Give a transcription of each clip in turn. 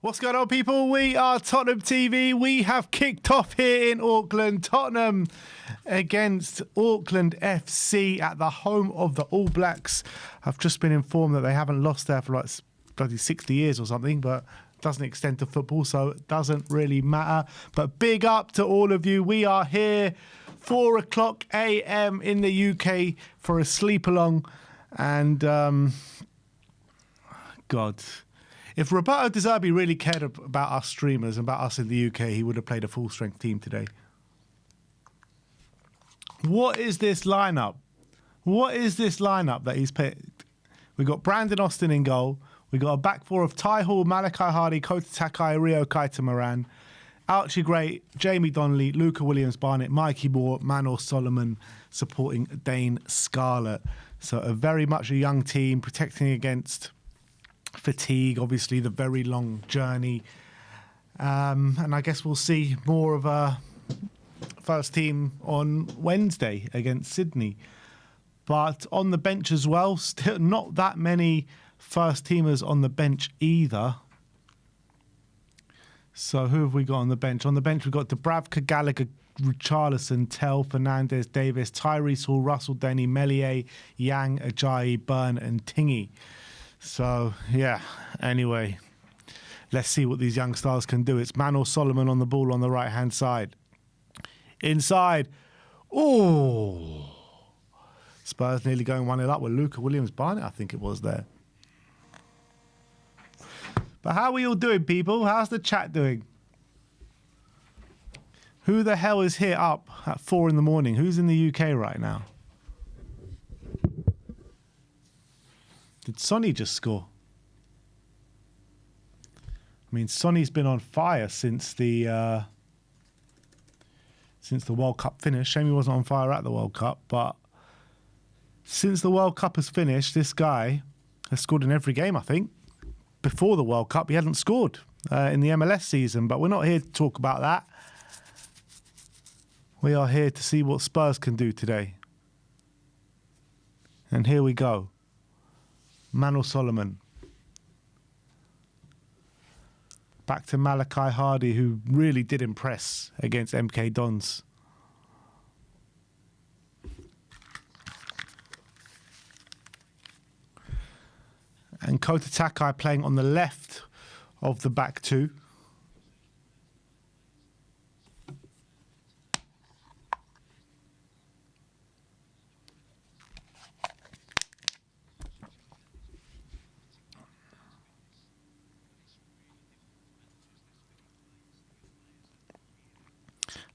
What's going on, people? We are Tottenham TV. We have kicked off here in Auckland. Tottenham against Auckland FC at the home of the All Blacks. I've just been informed that they haven't lost there for like bloody 60 years or something, but doesn't extend to football, so it doesn't really matter. But big up to all of you. We are here 4 o'clock a.m. in the UK for a sleep along. And God, if Roberto De Zerbi really cared about us streamers and about us in the UK, he would have played a full strength team today. What is this lineup? What is this lineup that he's picked? We got Brandon Austin in goal. We got a back four of Ty Hall, Malachi Hardy, Kota Takai, Rio Kaita Moran, Archie Gray, Jamie Donnelly, Luca Williams-Barnett, Mikey Moore, Manor Solomon supporting Dane Scarlett. So a very much a young team protecting against fatigue, obviously the very long journey. And I guess we'll see more of a first team on Wednesday against Sydney. But on the bench as well, still not that many first teamers on the bench either. So who have we got on the bench? On the bench we've got Dubravka, Gallagher, Richarlison, Tell, Fernandez, Davis, Tyrese Hall, Russell Denny, Meslier, Yang, Ajayi, Byrne and Tingy. So yeah, anyway, let's see what these young stars can do. It's Manor Solomon on the ball on the right hand side. Inside. Oh, Spurs nearly going 1-0 up with Luca Williams-Barnett, I think it was there. But how are we all doing, people? How's the chat doing? Who the hell is here up at 4 in the morning? Who's in the UK right now? Did Sonny just score? I mean, Sonny's been on fire since the World Cup finished. Shame he wasn't on fire at the World Cup, but since the World Cup has finished, this guy has scored in every game, I think. Before the World Cup, he hadn't scored in the MLS season, but we're not here to talk about that. We are here to see what Spurs can do today. And here we go. Manor Solomon. Back to Malachi Hardy, who really did impress against MK Dons. And Kota Takai playing on the left of the back two.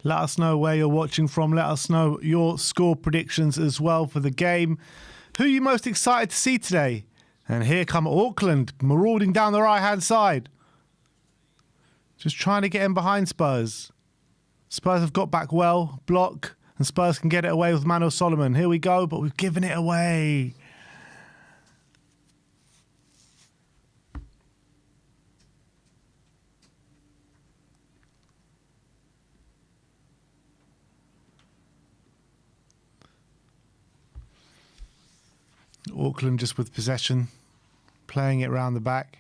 Let us know where you're watching from. Let us know your score predictions as well for the game. Who are you most excited to see today? And here come Auckland, marauding down the right-hand side. Just trying to get in behind Spurs. Spurs have got back well, block, and Spurs can get it away with Manor Solomon. Here we go, but we've given it away. Auckland just with possession, playing it round the back.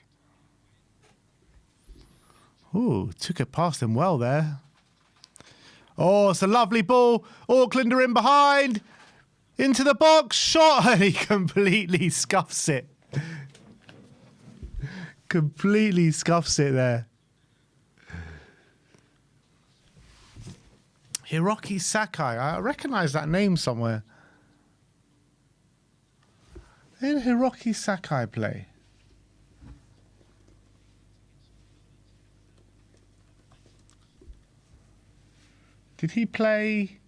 Ooh, took it past him well there. Oh, it's a lovely ball. Auckland are in behind. Into the box, shot, and he completely scuffs it. Completely scuffs it there. Hiroki Sakai, I recognise that name somewhere. Where did Hiroki Sakai play? Did he play?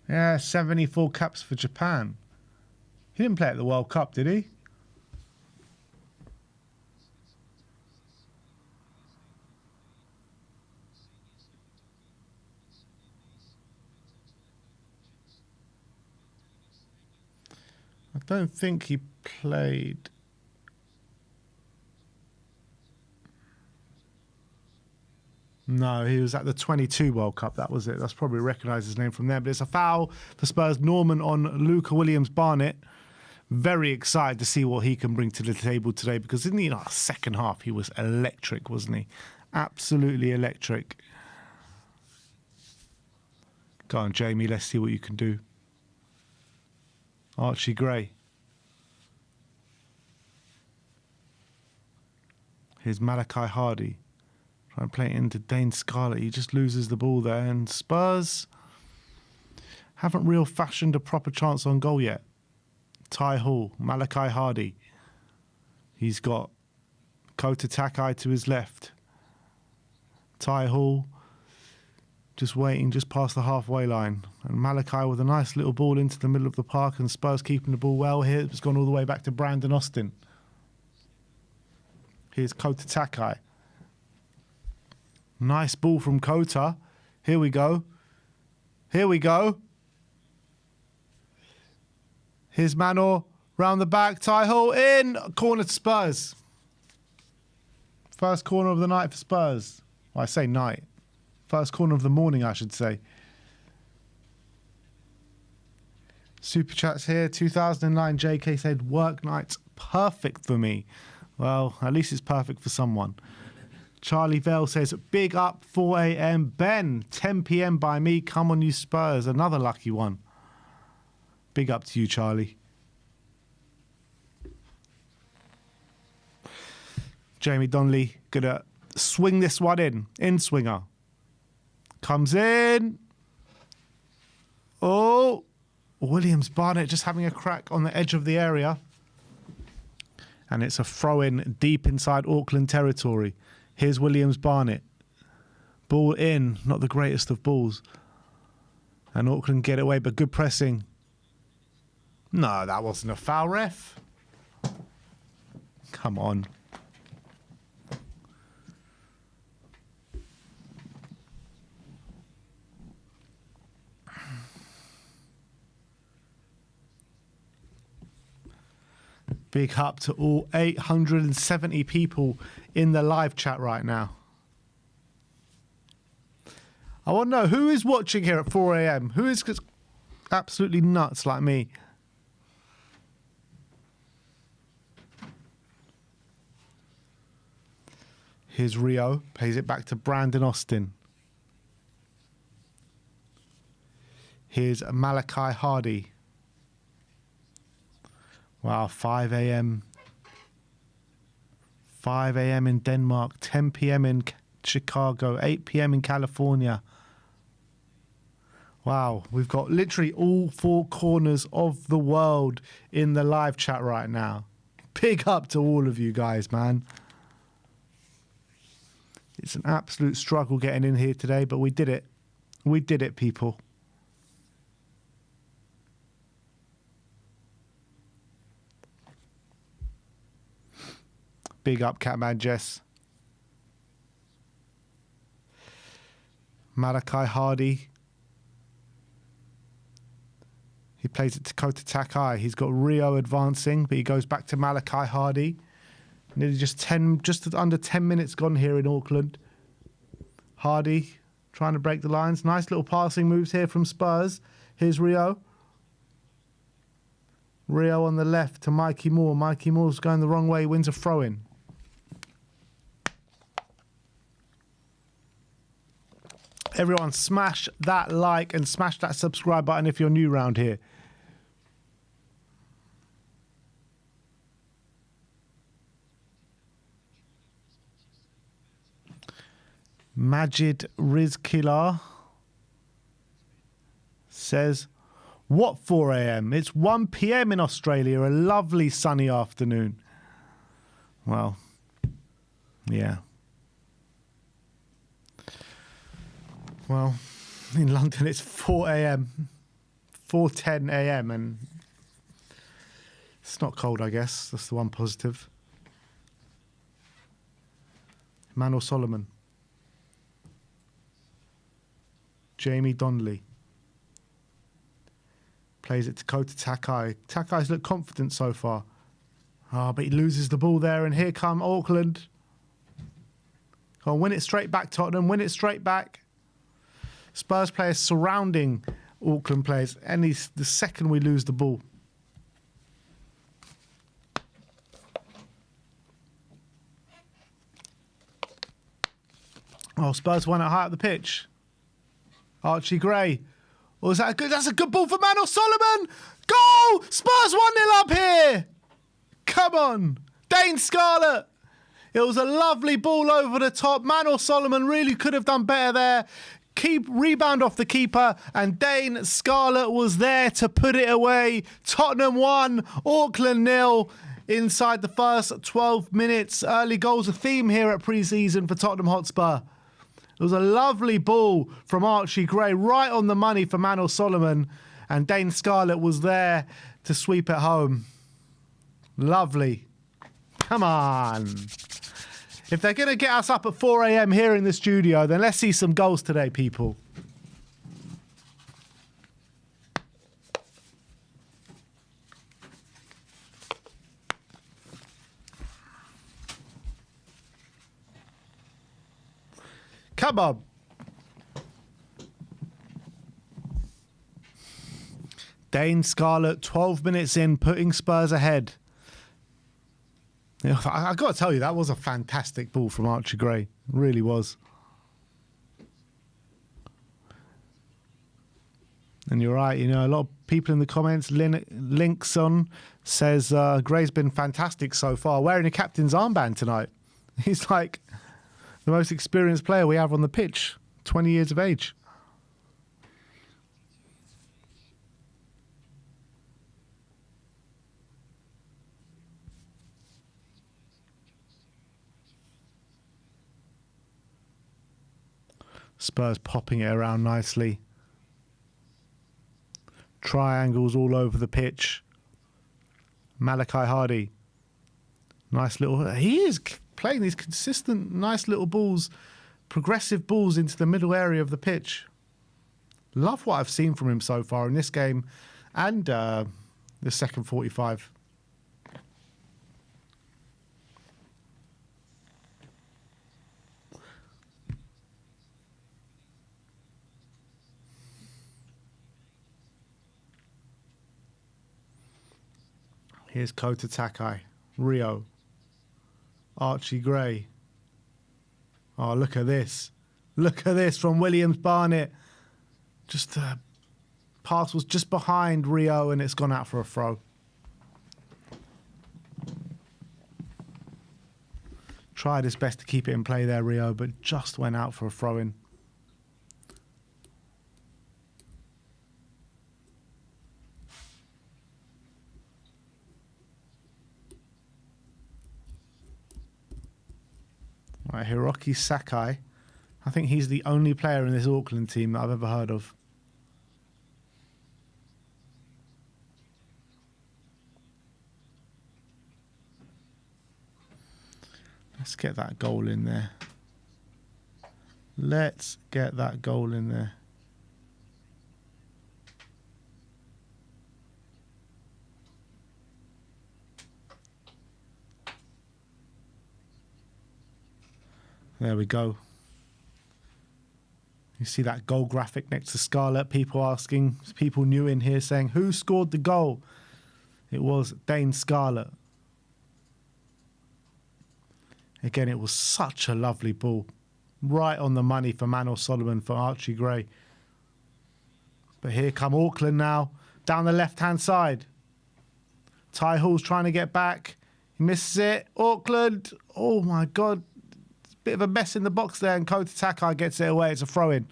Yeah, 74 caps for Japan. He didn't play at the World Cup, did he? I don't think he played. No, he was at the 22 World Cup. That was it. That's probably recognised his name from there. But it's a foul for Spurs. Norman on Luca Williams-Barnett. Very excited to see what he can bring to the table today, because in the second half he was electric, wasn't he? Absolutely electric. Go on, Jamie, let's see what you can do. Archie Gray. Here's Malachi Hardy. Try and play it into Dane Scarlett. He just loses the ball there. And Spurs haven't real fashioned a proper chance on goal yet. Ty Hall, Malachi Hardy. He's got Kota Takai to his left. Ty Hall just waiting just past the halfway line. And Malachi with a nice little ball into the middle of the park, and Spurs keeping the ball well here. It's gone all the way back to Brandon Austin. Here's Kota Takai. Nice ball from Kota. Here we go. Here we go. Here's Manor round the back. Ty Hall in. Corner to Spurs. First corner of the night for Spurs. Well, I say night. First corner of the morning, I should say. Super chats here. 2009 JK said, work nights perfect for me. Well, at least it's perfect for someone. Charlie Vale says, big up 4 a.m. Ben, 10 p.m. by me. Come on, you Spurs. Another lucky one. Big up to you, Charlie. Jamie Donnelly gonna swing this one in. In swinger. Comes in. Oh. Williams Barnett just having a crack on the edge of the area. And it's a throw-in deep inside Auckland territory. Here's Williams Barnett. Ball in. Not the greatest of balls. And Auckland get away, but good pressing. No, that wasn't a foul, ref. Come on. Big up to all 870 people in the live chat right now. I want to know who is watching here at 4 a.m. Who is absolutely nuts like me? Here's Rio. Plays it back to Brandon Austin. Here's Malachi Hardy. Wow, 5 a.m. 5 a.m. in Denmark, 10 p.m. in Chicago, 8 p.m. in California. Wow, we've got literally all four corners of the world in the live chat right now. Big up to all of you guys, man. It's an absolute struggle getting in here today, but we did it. We did it, people. Big up, Catman Jess. Malachi Hardy. He plays it to Kota Takai. He's got Rio advancing, but he goes back to Malachi Hardy. Nearly just under 10 minutes gone here in Auckland. Hardy trying to break the lines. Nice little passing moves here from Spurs. Here's Rio. Rio on the left to Mikey Moore. Mikey Moore's going the wrong way. Wins a throw-in. Everyone smash that like and smash that subscribe button if you're new round here. Majid Rizkillah says, what 4 a.m.? It's 1 p.m. in Australia, a lovely sunny afternoon. Well, yeah. Well, in London it's 4 a.m., 4:10 a.m. and it's not cold, I guess. That's the one positive. Emmanuel Solomon. Jamie Donnelly. Plays it to Kota Takai. Takai's looked confident so far. Oh, but he loses the ball there, and here come Auckland. Oh, win it straight back, Tottenham. Win it straight back. Spurs players surrounding Auckland players. And the second we lose the ball. Oh, Spurs won it high up the pitch. Archie Gray. Oh, is that a good? That's a good ball for Manor Solomon. Goal! Spurs 1-0 up here. Come on. Dane Scarlett. It was a lovely ball over the top. Manor Solomon really could have done better there. Rebound off the keeper, and Dane Scarlett was there to put it away. Tottenham 1, Auckland 0 inside the first 12 minutes. Early goals a theme here at pre-season for Tottenham Hotspur. It was a lovely ball from Archie Gray, right on the money for Manor Solomon, and Dane Scarlett was there to sweep it home. Lovely. Come on. If they're going to get us up at 4 a.m. here in the studio, then let's see some goals today, people. Come on. Dane Scarlett, 12 minutes in, putting Spurs ahead. I've got to tell you, that was a fantastic ball from Archie Gray. It really was. And you're right, you know, a lot of people in the comments, Linkson says Gray's been fantastic so far, wearing a captain's armband tonight. He's like the most experienced player we have on the pitch, 20 years of age. Spurs popping it around nicely. Triangles all over the pitch. Malachi Hardy. Nice little... He is playing these consistent, nice little balls, progressive balls into the middle area of the pitch. Love what I've seen from him so far in this game and the second 45. Here's Kota Takai, Rio, Archie Gray. Oh, look at this. Look at this from Williams Barnett. Just pass was just behind Rio and it's gone out for a throw. Tried his best to keep it in play there, Rio, but just went out for a throw-in. Right, Hiroki Sakai. I think he's the only player in this Auckland team that I've ever heard of. Let's get that goal in there. Let's get that goal in there. There we go. You see that goal graphic next to Scarlett. People asking, people new in here saying, who scored the goal? It was Dane Scarlett. Again, it was such a lovely ball. Right on the money for Manor Solomon for Archie Gray. But here come Auckland now. Down the left-hand side. Ty Hall's trying to get back. He misses it. Auckland. Oh, my God. Bit of a mess in the box there, and Kota Takai gets it away. It's a throw-in.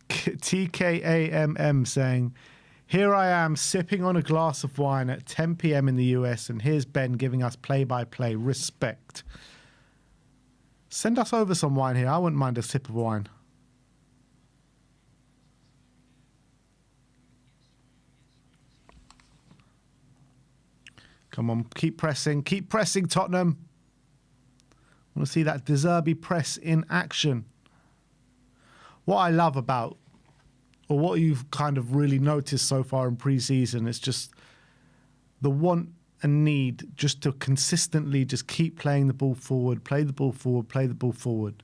TKAMM saying, here I am sipping on a glass of wine at 10 p.m. in the US, and here's Ben giving us play-by-play. Respect. Send us over some wine here. I wouldn't mind a sip of wine. Come on, keep pressing, Tottenham. I want to see that De Zerbi press in action. What I love about, or what you've kind of really noticed so far in pre-season, is just the want and need just to consistently just keep playing the ball forward, play the ball forward, play the ball forward.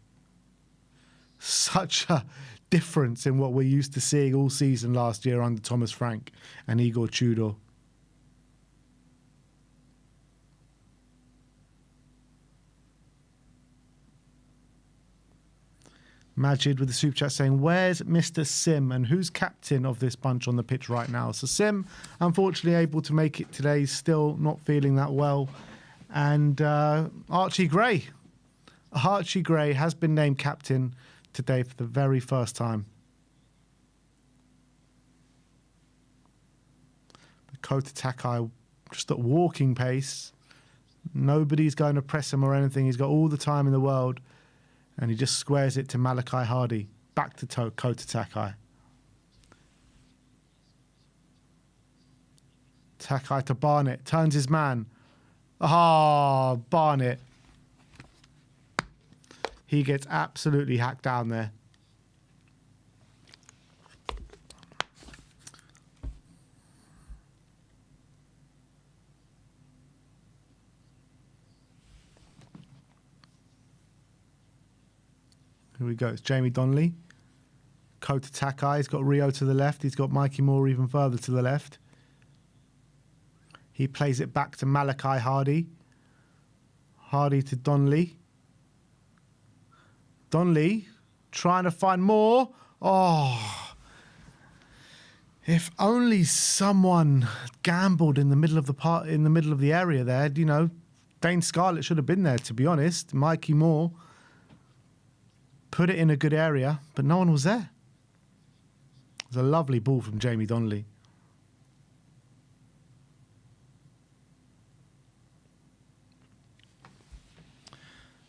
Such a difference in what we're used to seeing all season last year under Thomas Frank and Igor Tudor. Majid with the super chat saying, where's Mr. Sim and who's captain of this bunch on the pitch right now? So Sim, unfortunately, able to make it today, still not feeling that well. And Archie Gray has been named captain today for the very first time. But Kota Takai just at walking pace. Nobody's going to press him or anything. He's got all the time in the world. And he just squares it to Malachi Hardy. Back to Kota Takai. Takai to Barnett. Turns his man. Ah, Barnett. He gets absolutely hacked down there. Here we go. It's Jamie Donnelly. Kota Takai. He's got Rio to the left. He's got Mikey Moore even further to the left. He plays it back to Malachi Hardy. Hardy to Donnelly. Donnelly trying to find more. Oh. If only someone gambled in the middle of the area there. You know, Dane Scarlett should have been there, to be honest. Mikey Moore put it in a good area, but no one was there. It was a lovely ball from Jamie Donnelly.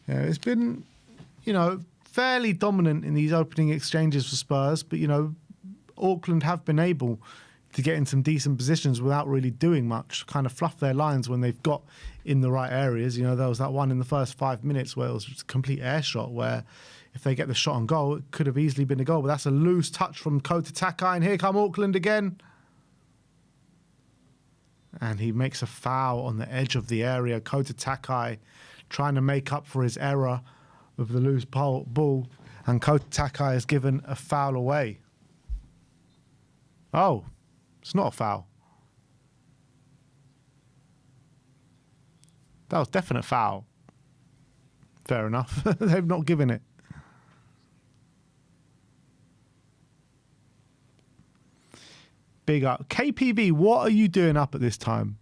Yeah, it's been, you know, fairly dominant in these opening exchanges for Spurs, but, you know, Auckland have been able to get in some decent positions without really doing much, kind of fluff their lines when they've got in the right areas. You know, there was that one in the first 5 minutes where it was just a complete air shot where if they get the shot on goal, it could have easily been a goal. But that's a loose touch from Kota Takai, and here come Auckland again. And he makes a foul on the edge of the area. Kota Takai trying to make up for his error of the loose ball. And Kota Takai has given a foul away. Oh, it's not a foul. That was definite foul. Fair enough. They've not given it. Big up. KPV, what are you doing up at this time?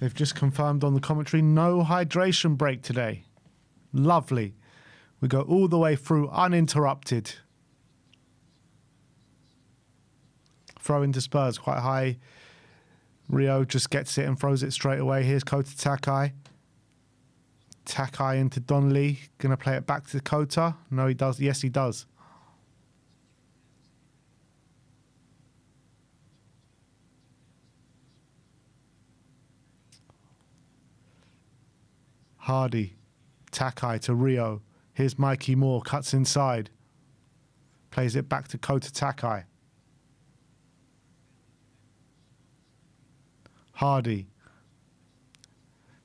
They've just confirmed on the commentary, no hydration break today. Lovely. We go all the way through uninterrupted. Throw into Spurs quite high. Rio just gets it and throws it straight away. Here's Kota Takai. Takai into Donnelly. Going to play it back to Kota. No, he does. Yes, he does. Hardy. Takai to Rio. Here's Mikey Moore. Cuts inside. Plays it back to Kota Takai. Hardy.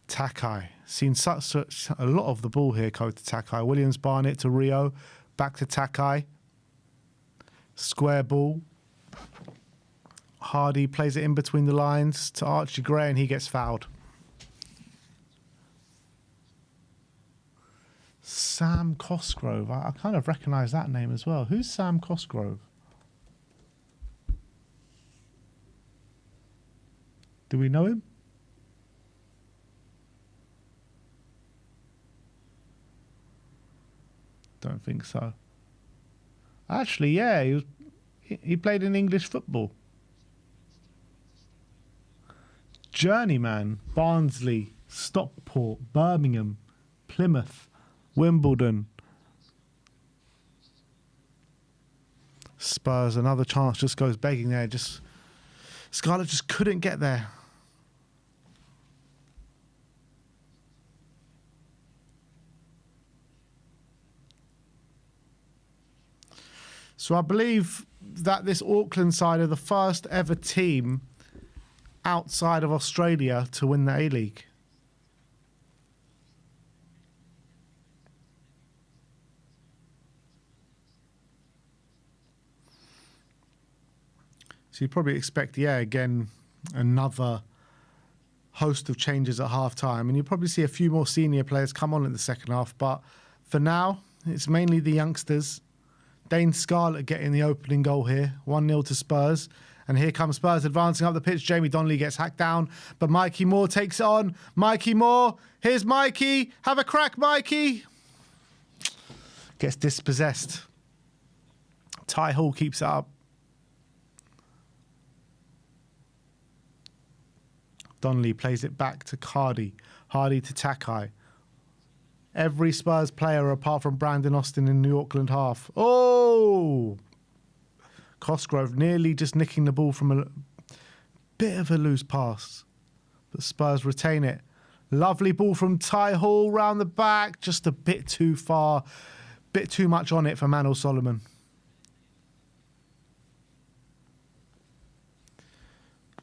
Takai. Seen such a lot of the ball here, Kota Takai. Williams Barnett to Rio. Back to Takai. Square ball. Hardy plays it in between the lines to Archie Gray and he gets fouled. Sam Cosgrove. I kind of recognise that name as well. Who's Sam Cosgrove? Do we know him? Don't think so. Actually, yeah, he played in English football. Journeyman, Barnsley, Stockport, Birmingham, Plymouth, Wimbledon. Spurs, another chance just goes begging there. Just Scarlett just couldn't get there. So I believe that this Auckland side are the first ever team outside of Australia to win the A-League. So you'd probably expect, again, another host of changes at half-time. And you'll probably see a few more senior players come on in the second half. But for now, it's mainly the youngsters. Dane Scarlett getting the opening goal here. 1-0 to Spurs. And here comes Spurs advancing up the pitch. Jamie Donnelly gets hacked down, but Mikey Moore takes it on. Mikey Moore. Here's Mikey. Have a crack, Mikey. Gets dispossessed. Ty Hall keeps it up. Donnelly plays it back to Hardy. Hardy to Takai. Every Spurs player apart from Brandon Austin in the Auckland half. Oh! Cosgrove nearly just nicking the ball from a bit of a loose pass. But Spurs retain it. Lovely ball from Ty Hall round the back. Just a bit too far. Bit too much on it for Manor Solomon.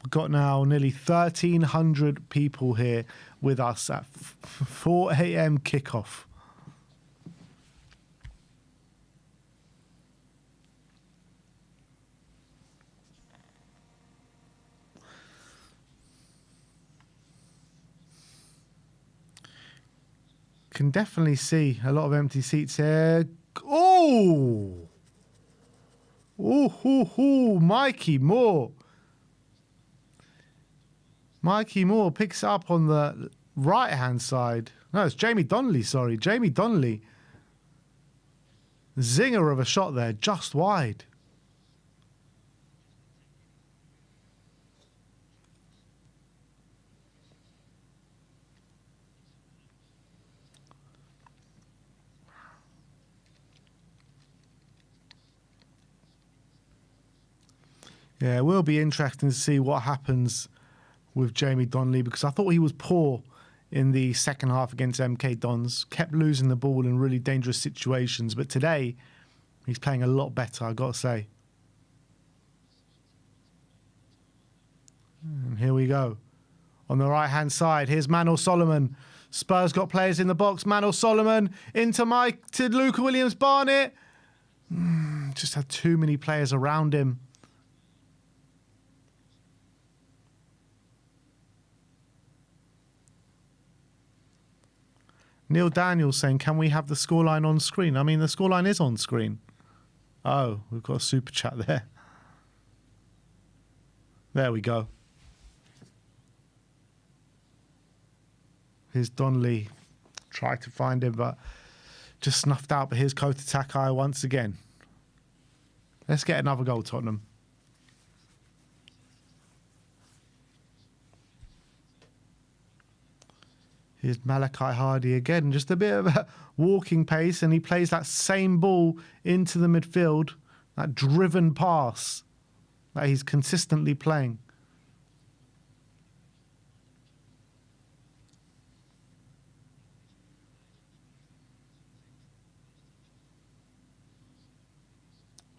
We've got now nearly 1,300 people here with us at 4 a.m. kickoff. Can definitely see a lot of empty seats here. Oh! Oh, Mikey Moore. Mikey Moore picks it up on the right-hand side. No, it's Jamie Donnelly, sorry. Jamie Donnelly. Zinger of a shot there, just wide. Yeah, it will be interesting to see what happens with Jamie Donnelly, because I thought he was poor in the second half against MK Dons. Kept losing the ball in really dangerous situations, but today he's playing a lot better, I've got to say. And here we go. On the right-hand side, here's Manor Solomon. Spurs got players in the box. Manor Solomon into Luca Williams-Barnett. Just had too many players around him. Neil Daniels saying, can we have the scoreline on screen? I mean, the scoreline is on screen. Oh, we've got a super chat there. There we go. Here's Donnelly. Tried to find him, but just snuffed out. But here's Kota Takai once again. Let's get another goal, Tottenham. Here's Malachi Hardy again. Just a bit of a walking pace, and he plays that same ball into the midfield. That driven pass that he's consistently playing.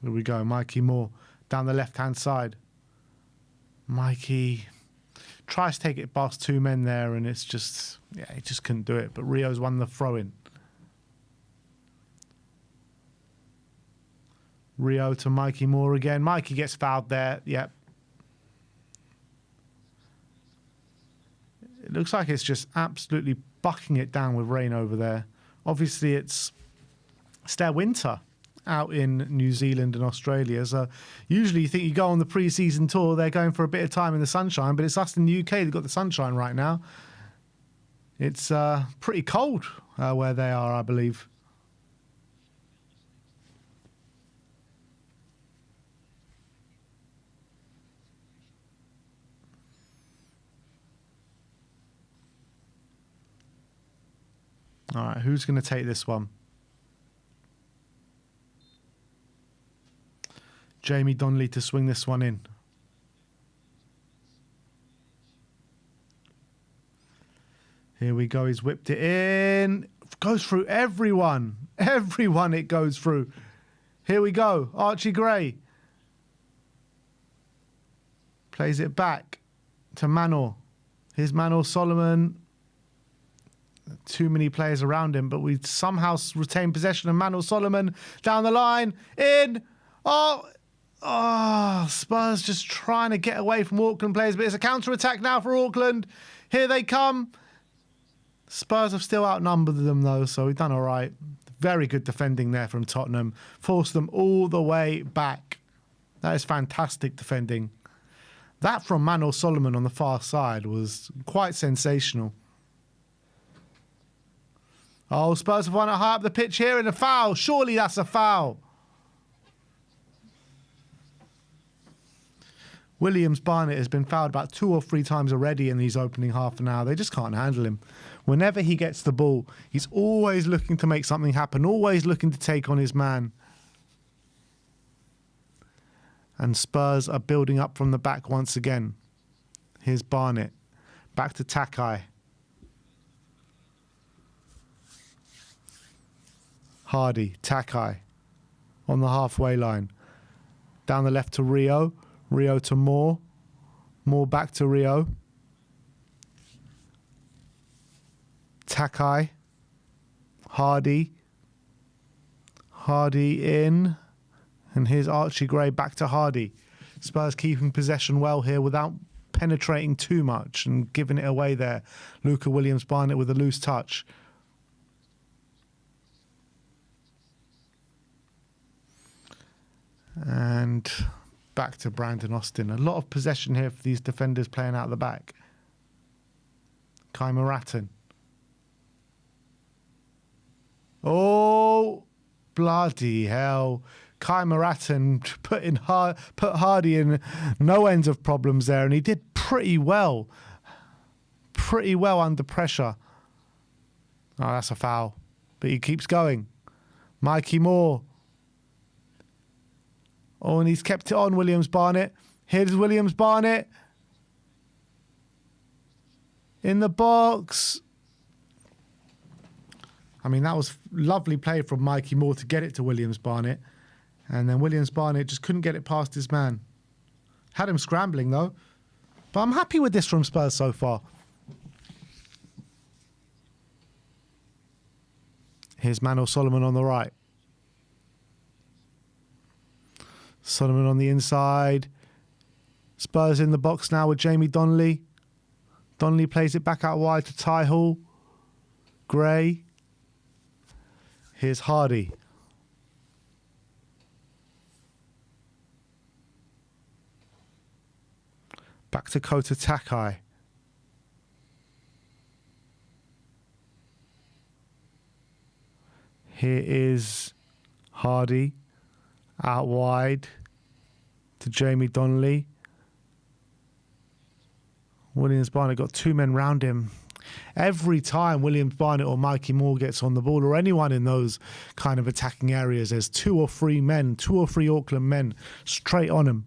Here we go, Mikey Moore down the left-hand side. Mikey tries to take it past two men there, and it's just, he just couldn't do it. But Rio's won the throw-in. Rio to Mikey Moore again. Mikey gets fouled there. Yep. It looks like it's just absolutely bucking it down with rain over there. Obviously, it's their winter out in New Zealand and Australia. So usually you think you go on the pre-season tour, they're going for a bit of time in the sunshine, but it's us in the UK that got the sunshine right now. It's pretty cold where they are, I believe. All right, who's going to take this one? Jamie Donnelly to swing this one in. Here we go. He's whipped it in. Goes through everyone. Everyone it goes through. Here we go. Archie Gray. Plays it back to Manor. Here's Manor Solomon. Too many players around him, but we somehow retain possession of Manor Solomon. Down the line. In. Oh, Spurs just trying to get away from Auckland players, but it's a counter-attack now for Auckland. Here they come. Spurs have still outnumbered them, though, so we've done all right. Very good defending there from Tottenham. Forced them all the way back. That is fantastic defending. That from Manor Solomon on the far side was quite sensational. Oh, Spurs have won it high up the pitch here and a foul. Surely that's a foul. Williams Barnett has been fouled about 2 or 3 times already in these opening half an hour. They just can't handle him. Whenever he gets the ball, he's always looking to make something happen, always looking to take on his man. And Spurs are building up from the back once again. Here's Barnett. Back to Takai. Hardy, Takai on the halfway line. Down the left to Rio. Rio to Moore. Moore back to Rio. Takai. Hardy. Hardy in. And here's Archie Gray back to Hardy. Spurs keeping possession well here without penetrating too much and giving it away there. Luca Williams-Barnett with a loose touch. And back to Brandon Austin. A lot of possession here for these defenders playing out the back. Kai Maratin. Oh, bloody hell. Kai Maratin put Hardy in no end of problems there, and he did pretty well. Pretty well under pressure. Oh, that's a foul. But he keeps going. Mikey Moore. Oh, and he's kept it on, Williams-Barnett. Here's Williams-Barnett. In the box. I mean, that was lovely play from Mikey Moore to get it to Williams-Barnett. And then Williams-Barnett just couldn't get it past his man. Had him scrambling, though. But I'm happy with this from Spurs so far. Here's Manor Solomon on the right. Solomon on the inside. Spurs in the box now with Jamie Donnelly. Donnelly plays it back out wide to Ty Hall. Gray. Here's Hardy. Back to Kota Takai. Here is Hardy. Out wide to Jamie Donnelly. Williams-Barnett got 2 men round him. Every time Williams-Barnett or Mikey Moore gets on the ball, or anyone in those kind of attacking areas, there's 2 or 3 men, 2 or 3 Auckland men straight on him.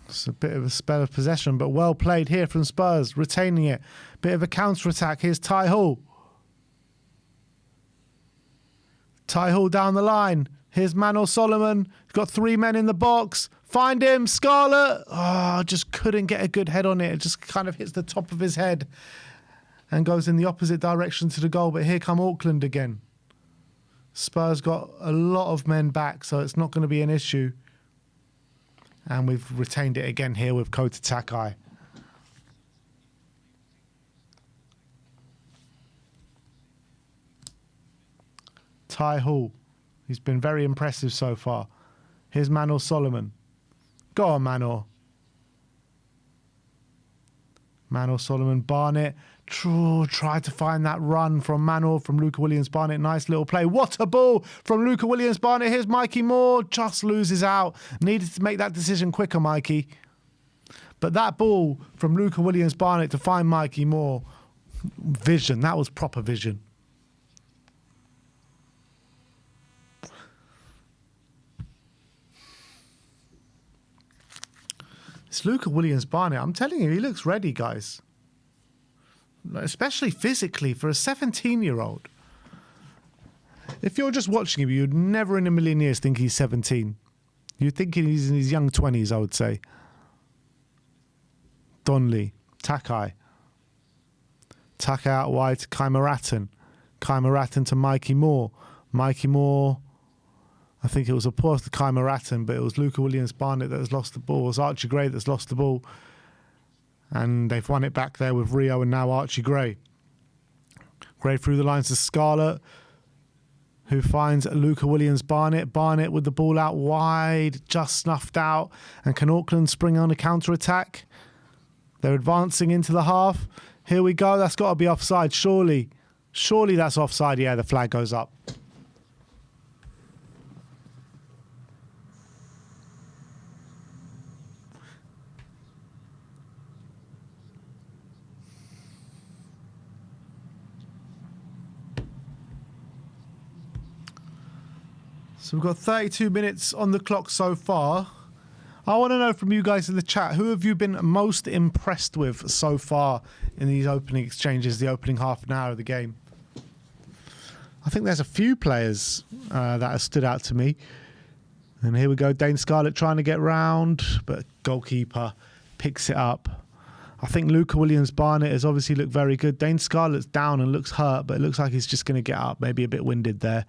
It's a bit of a spell of possession, but well played here from Spurs, retaining it. Bit of a counter-attack. Here's Ty Hall. Ty Hall down the line. Here's Manor Solomon. He's got 3 men in the box. Find him, Scarlett. Oh, just couldn't get a good head on it. It just kind of hits the top of his head and goes in the opposite direction to the goal. But here come Auckland again. Spurs got a lot of men back, so it's not going to be an issue. And we've retained it again here with Kota Takai. Ty Hall. He's been very impressive so far. Here's Manor Solomon. Go on, Manor. Manor Solomon. Barnett. Tried to find that run from Manor, from Luca Williams-Barnett. Nice little play. What a ball from Luca Williams-Barnett. Here's Mikey Moore. Just loses out. Needed to make that decision quicker, Mikey. But that ball from Luca Williams-Barnett to find Mikey Moore Vision. That was proper vision. It's Luca Williams-Barnett. I'm telling you, he looks ready, guys. Especially physically for a 17-year-old. If you're just watching him, you'd never in a million years think he's 17. You'd think he's in his young 20s, I would say. Donnelly, Takai. Takai out wide to Kai Maratten. Kai Maratten to Mikey Moore. Mikey Moore, I think it was a pass to Kai Maratten, but it was Luca Williams-Barnett that has lost the ball. It was Archie Gray that's lost the ball. And they've won it back there with Rio and now Archie Gray. Gray through the lines to Scarlett, who finds Luca Williams-Barnett. Barnett with the ball out wide, just snuffed out. And can Auckland spring on a counter-attack? They're advancing into the half. Here we go. That's got to be offside, surely. Surely that's offside. Yeah, the flag goes up. So we've got 32 minutes on the clock so far. I want to know from you guys in the chat, who have you been most impressed with so far in these opening exchanges, the opening half an hour of the game? I think there's a few players that have stood out to me. And here we go, Dane Scarlett trying to get round, but goalkeeper picks it up. I think Luca Williams-Barnett has obviously looked very good. Dane Scarlett's down and looks hurt, but it looks like he's just going to get up, maybe a bit winded there.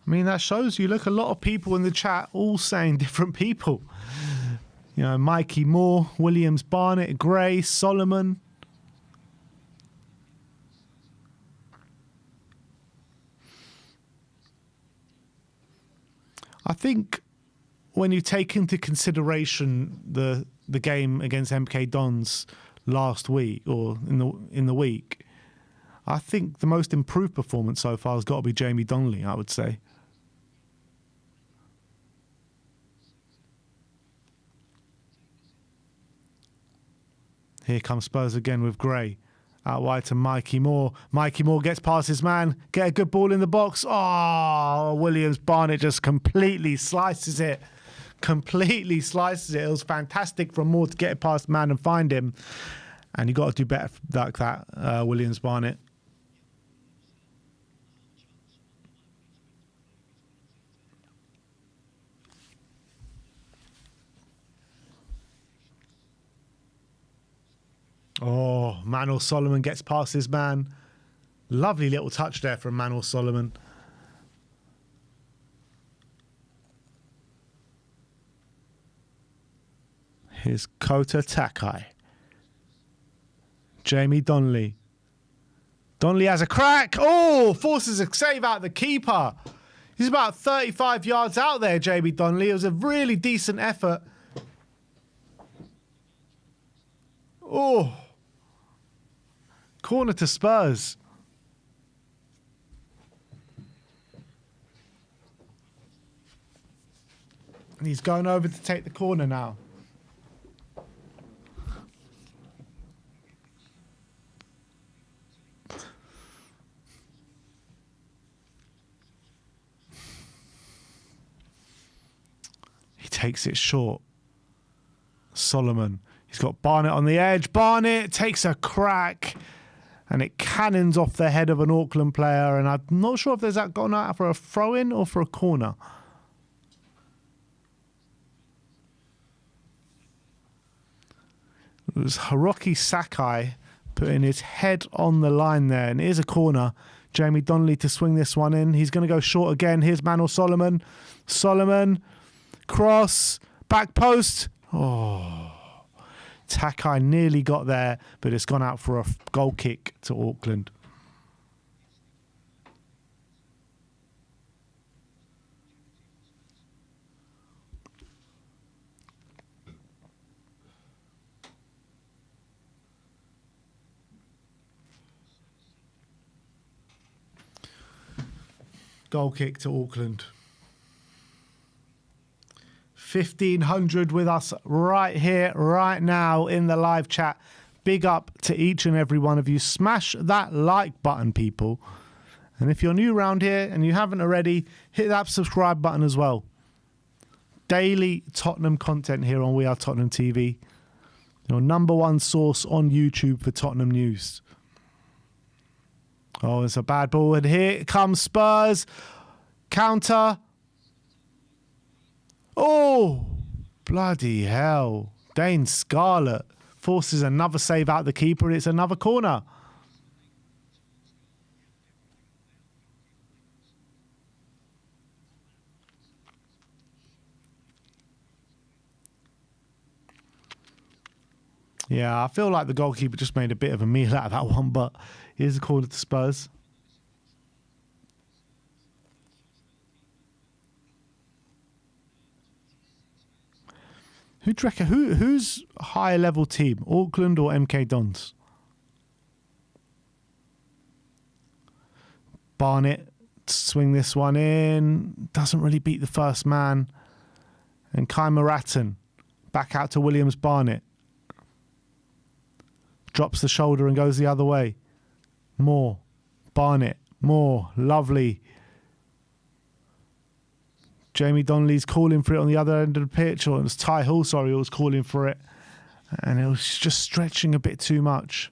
I mean, that shows you, look, a lot of people in the chat all saying different people. You know, Mikey Moore, Williams-Barnett, Gray, Solomon. I think when you take into consideration the game against MK Dons last week or in the week, I think the most improved performance so far has got to be Jamie Donnelly, I would say. Here comes Spurs again with Gray. Out wide to Mikey Moore. Mikey Moore gets past his man. Get a good ball in the box. Oh, Williams-Barnett just completely slices it. Completely slices it. It was fantastic from Moore to get it past man and find him. And you got to do better like that, Williams-Barnett. Oh, Manor Solomon gets past his man. Lovely little touch there from Manor Solomon. Here's Kota Takai. Jamie Donnelly. Donnelly has a crack. Oh, forces a save out the keeper. He's about 35 yards out there, Jamie Donnelly. It was a really decent effort. Oh. Corner to Spurs. And he's going over to take the corner now. He takes it short. Solomon. He's got Barnett on the edge. Barnett takes a crack. And it cannons off the head of an Auckland player. And I'm not sure if there's that gone out for a throw-in or for a corner. It was Hiroki Sakai putting his head on the line there. And here's a corner. Jamie Donnelly to swing this one in. He's going to go short again. Here's Manor Solomon. Solomon. Cross. Back post. Oh. Takai nearly got there, but it's gone out for a goal kick to Auckland. Goal kick to Auckland. 1,500 with us right here, right now in the live chat. Big up to each and every one of you. Smash that like button, people. And if you're new around here and you haven't already, hit that subscribe button as well. Daily Tottenham content here on We Are Tottenham TV. Your number one source on YouTube for Tottenham news. Oh, it's a bad ball. And here comes Spurs. Counter. Oh, bloody hell. Dane Scarlett forces another save out the keeper, and it's another corner. Yeah, I feel like the goalkeeper just made a bit of a meal out of that one, but here's a corner to Spurs. Who do you reckon, who's a higher level team, Auckland or MK Dons? Barnett, swing this one in. Doesn't really beat the first man. And Kai Maratten, back out to Williams Barnett. Drops the shoulder and goes the other way. More. Barnett. More. Lovely. Jamie Donnelly's calling for it on the other end of the pitch. Or it was Ty Hall, sorry, who was calling for it. And it was just stretching a bit too much.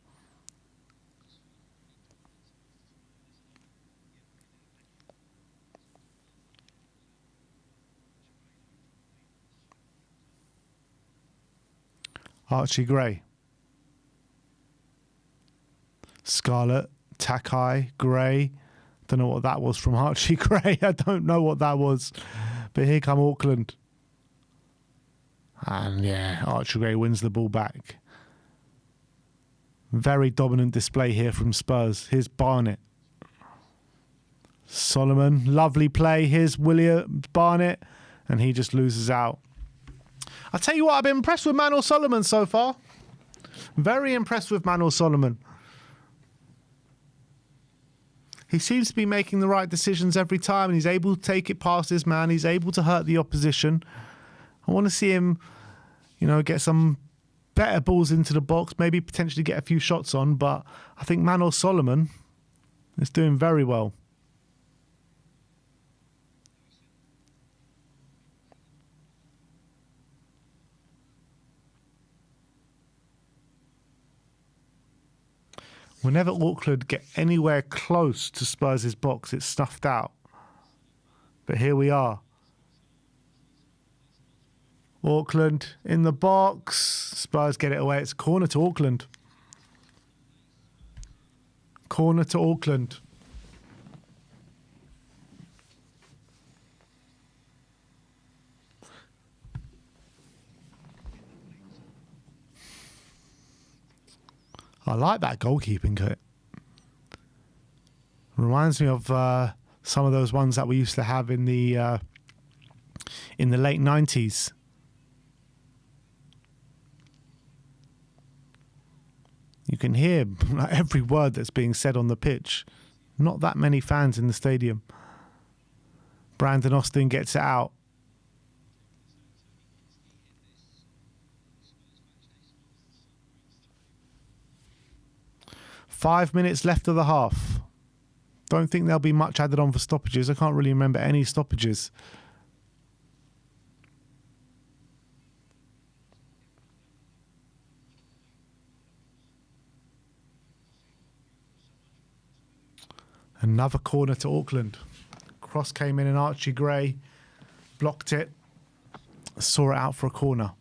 Archie Gray. Scarlett, Takai, Gray. Don't know what that was from Archie Gray. I don't know what that was. But here come Auckland. And yeah, Archie Gray wins the ball back. Very dominant display here from Spurs. Here's Barnett. Solomon, lovely play. Here's William Barnett. And he just loses out. I'll tell you what, I've been impressed with Manuel Solomon so far. Very impressed with Manuel Solomon. He seems to be making the right decisions every time, and he's able to take it past his man. He's able to hurt the opposition. I want to see him, get some better balls into the box, maybe potentially get a few shots on, but I think Manuel Solomon is doing very well. Whenever Auckland get anywhere close to Spurs' box, it's snuffed out. But here we are. Auckland in the box. Spurs get it away. It's a corner to Auckland. Corner to Auckland. I like that goalkeeping kit. Reminds me of some of those ones that we used to have in the late 90s. You can hear every word that's being said on the pitch. Not that many fans in the stadium. Brandon Austin gets it out. Five minutes left of the half. Don't think there'll be much added on for stoppages. I can't really remember any stoppages. Another corner to Auckland. Cross came in and Archie Gray blocked it. Saw it out for a corner.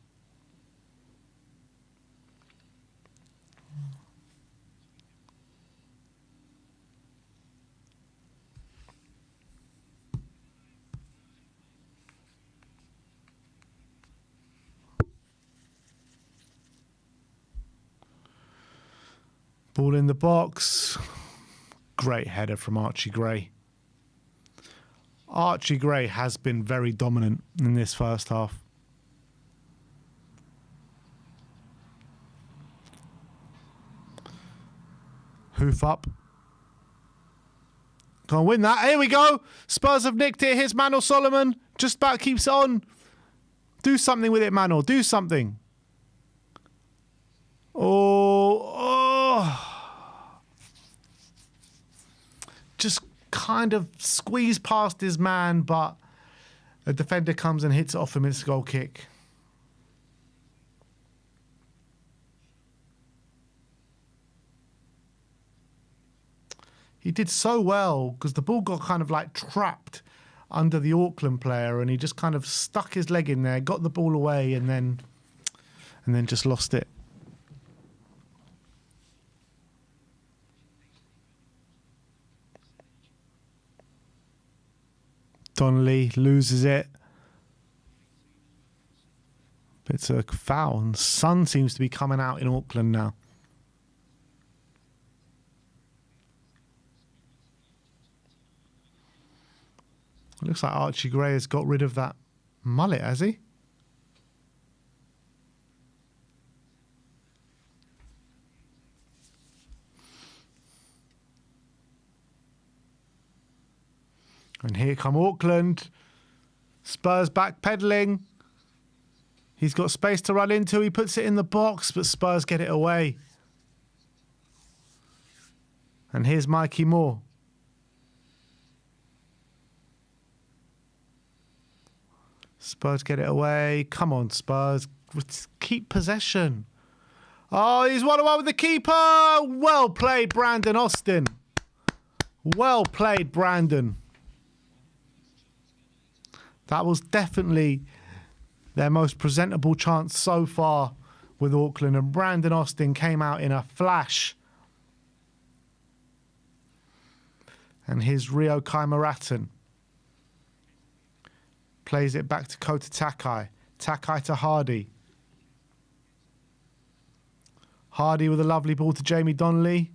Ball in the box. Great header from Archie Gray. Archie Gray has been very dominant in this first half. Hoof up. Can't win that. Here we go. Spurs have nicked it. Here's Manor Solomon. Just about keeps it on. Do something with it, Manor. Do something. Oh. Just kind of squeezed past his man, but a defender comes and hits it off him. It's a goal kick. He did so well because the ball got kind of like trapped under the Auckland player, and he just kind of stuck his leg in there, got the ball away, and then just lost it. Donnelly loses it. It's a foul, and sun seems to be coming out in Auckland now. It looks like Archie Gray has got rid of that mullet, has he? And here come Auckland. Spurs backpedaling. He's got space to run into. He puts it in the box, but Spurs get it away. And here's Mikey Moore. Spurs get it away. Come on, Spurs. Keep possession. Oh, he's 1-1 with the keeper. Well played, Brandon Austin. Well played, Brandon. That was definitely their most presentable chance so far with Auckland. And Brandon Austin came out in a flash. And here's Rio Kaimaratin. Plays it back to Kota Takai. Takai to Hardy. Hardy with a lovely ball to Jamie Donnelly.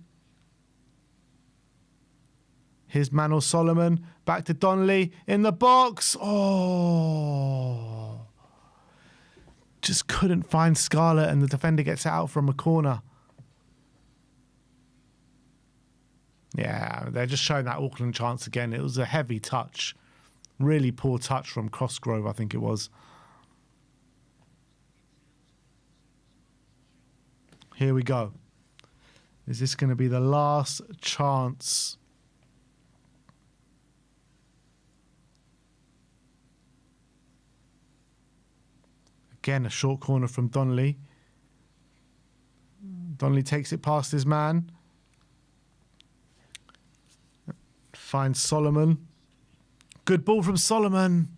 Here's Manor Solomon. Back to Donnelly in the box. Oh. Just couldn't find Scarlett, and the defender gets it out from a corner. Yeah, they're just showing that Auckland chance again. It was a heavy touch. Really poor touch from Cosgrove, I think it was. Here we go. Is this going to be the last chance? Again, a short corner from Donnelly. Donnelly takes it past his man. Finds Solomon. Good ball from Solomon.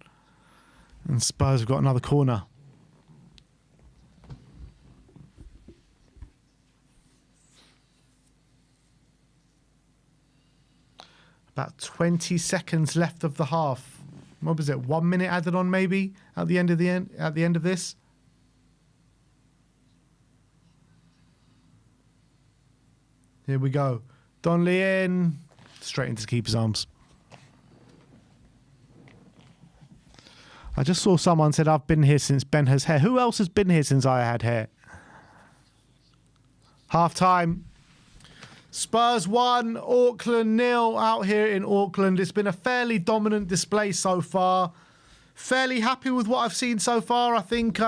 And Spurs have got another corner. About 20 seconds left of the half. What was it? 1 minute added on maybe at the end of this. Here we go. Donnelly in. Straight into keeper's arms. I just saw someone said, I've been here since Ben has hair. Who else has been here since I had hair? Half time. Spurs 1, Auckland 0 out here in Auckland. It's been a fairly dominant display so far. Fairly happy with what I've seen so far. I think,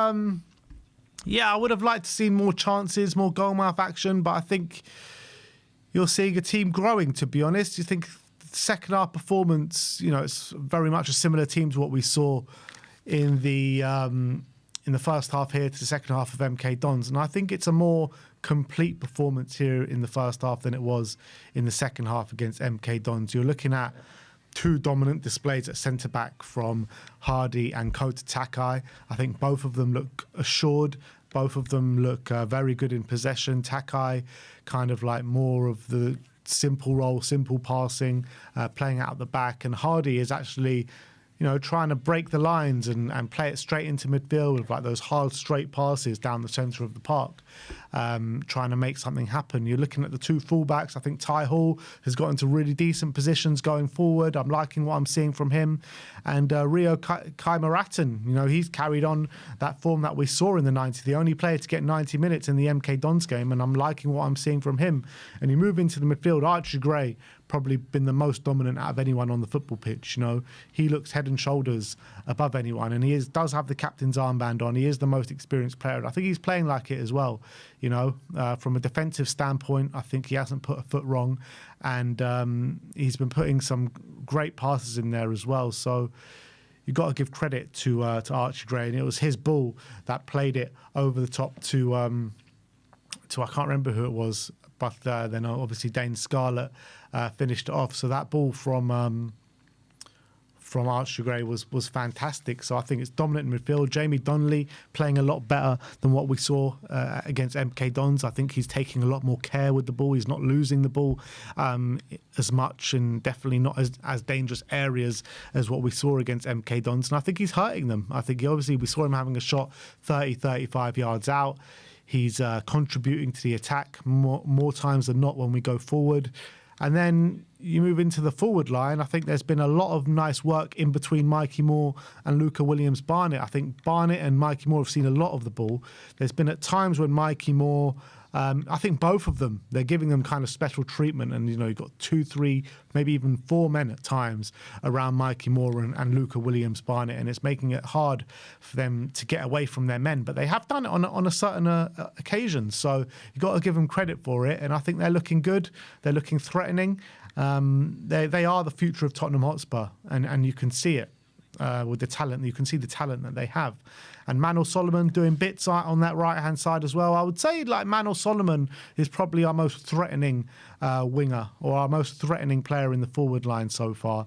yeah, I would have liked to see more chances, more goalmouth action, but I think you're seeing a team growing, to be honest. You think the second half performance, you know, it's very much a similar team to what we saw in the first half here to the second half of MK Dons. And I think it's a more complete performance here in the first half than it was in the second half against MK Dons. You're looking at two dominant displays at centre-back from Hardy and Kota Takai. I think both of them look assured. Both of them look very good in possession. Takai kind of like more of the simple role, simple passing, playing out the back. And Hardy is actually, you know, trying to break the lines and play it straight into midfield with like those hard straight passes down the centre of the park, trying to make something happen. You're looking at the two fullbacks. I think Ty Hall has got into really decent positions going forward. I'm liking what I'm seeing from him. And Rio Kaimaratin, you know, he's carried on that form that we saw in the 90s, the only player to get 90 minutes in the MK Dons game, and I'm liking what I'm seeing from him. And you move into the midfield, Archie Gray, probably been the most dominant out of anyone on the football pitch. You know, he looks head and shoulders above anyone, and does have the captain's armband on. He is the most experienced player. I think he's playing like it as well. You know, from a defensive standpoint, I think he hasn't put a foot wrong, and he's been putting some great passes in there as well. So you've got to give credit to Archie Gray, and it was his ball that played it over the top to I can't remember who it was, but then obviously Dane Scarlett finished it off. So that ball from Archie Gray was fantastic. So I think it's dominant in midfield. Jamie Donnelly playing a lot better than what we saw against MK Dons. I think he's taking a lot more care with the ball. He's not losing the ball as much, and definitely not as dangerous areas as what we saw against MK Dons. And I think he's hurting them. I think we saw him having a shot 30, 35 yards out. He's contributing to the attack more times than not when we go forward. And then you move into the forward line. I think there's been a lot of nice work in between Mikey Moore and Luca Williams-Barnett. I think Barnett and Mikey Moore have seen a lot of the ball. There's been at times when Mikey Moore, I think both of them, they're giving them kind of special treatment. And, you know, you've got 2, 3, maybe even 4 men at times around Mikey Moore and Luca Williams-Barnett. And it's making it hard for them to get away from their men. But they have done it on a certain occasion. So you've got to give them credit for it. And I think they're looking good. They're looking threatening. They are the future of Tottenham Hotspur. And you can see it with the talent. You can see the talent that they have. And Manor Solomon doing bits on that right-hand side as well. I would say like Manor Solomon is probably our most threatening winger, or our most threatening player in the forward line so far.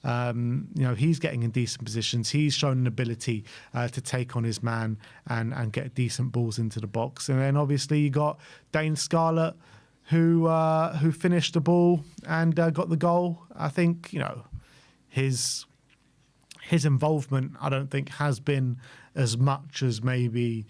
You know, he's getting in decent positions. He's shown an ability to take on his man and get decent balls into the box. And then obviously you got Dane Scarlett, who finished the ball and got the goal. I think, you know, his involvement, I don't think, has been as much as maybe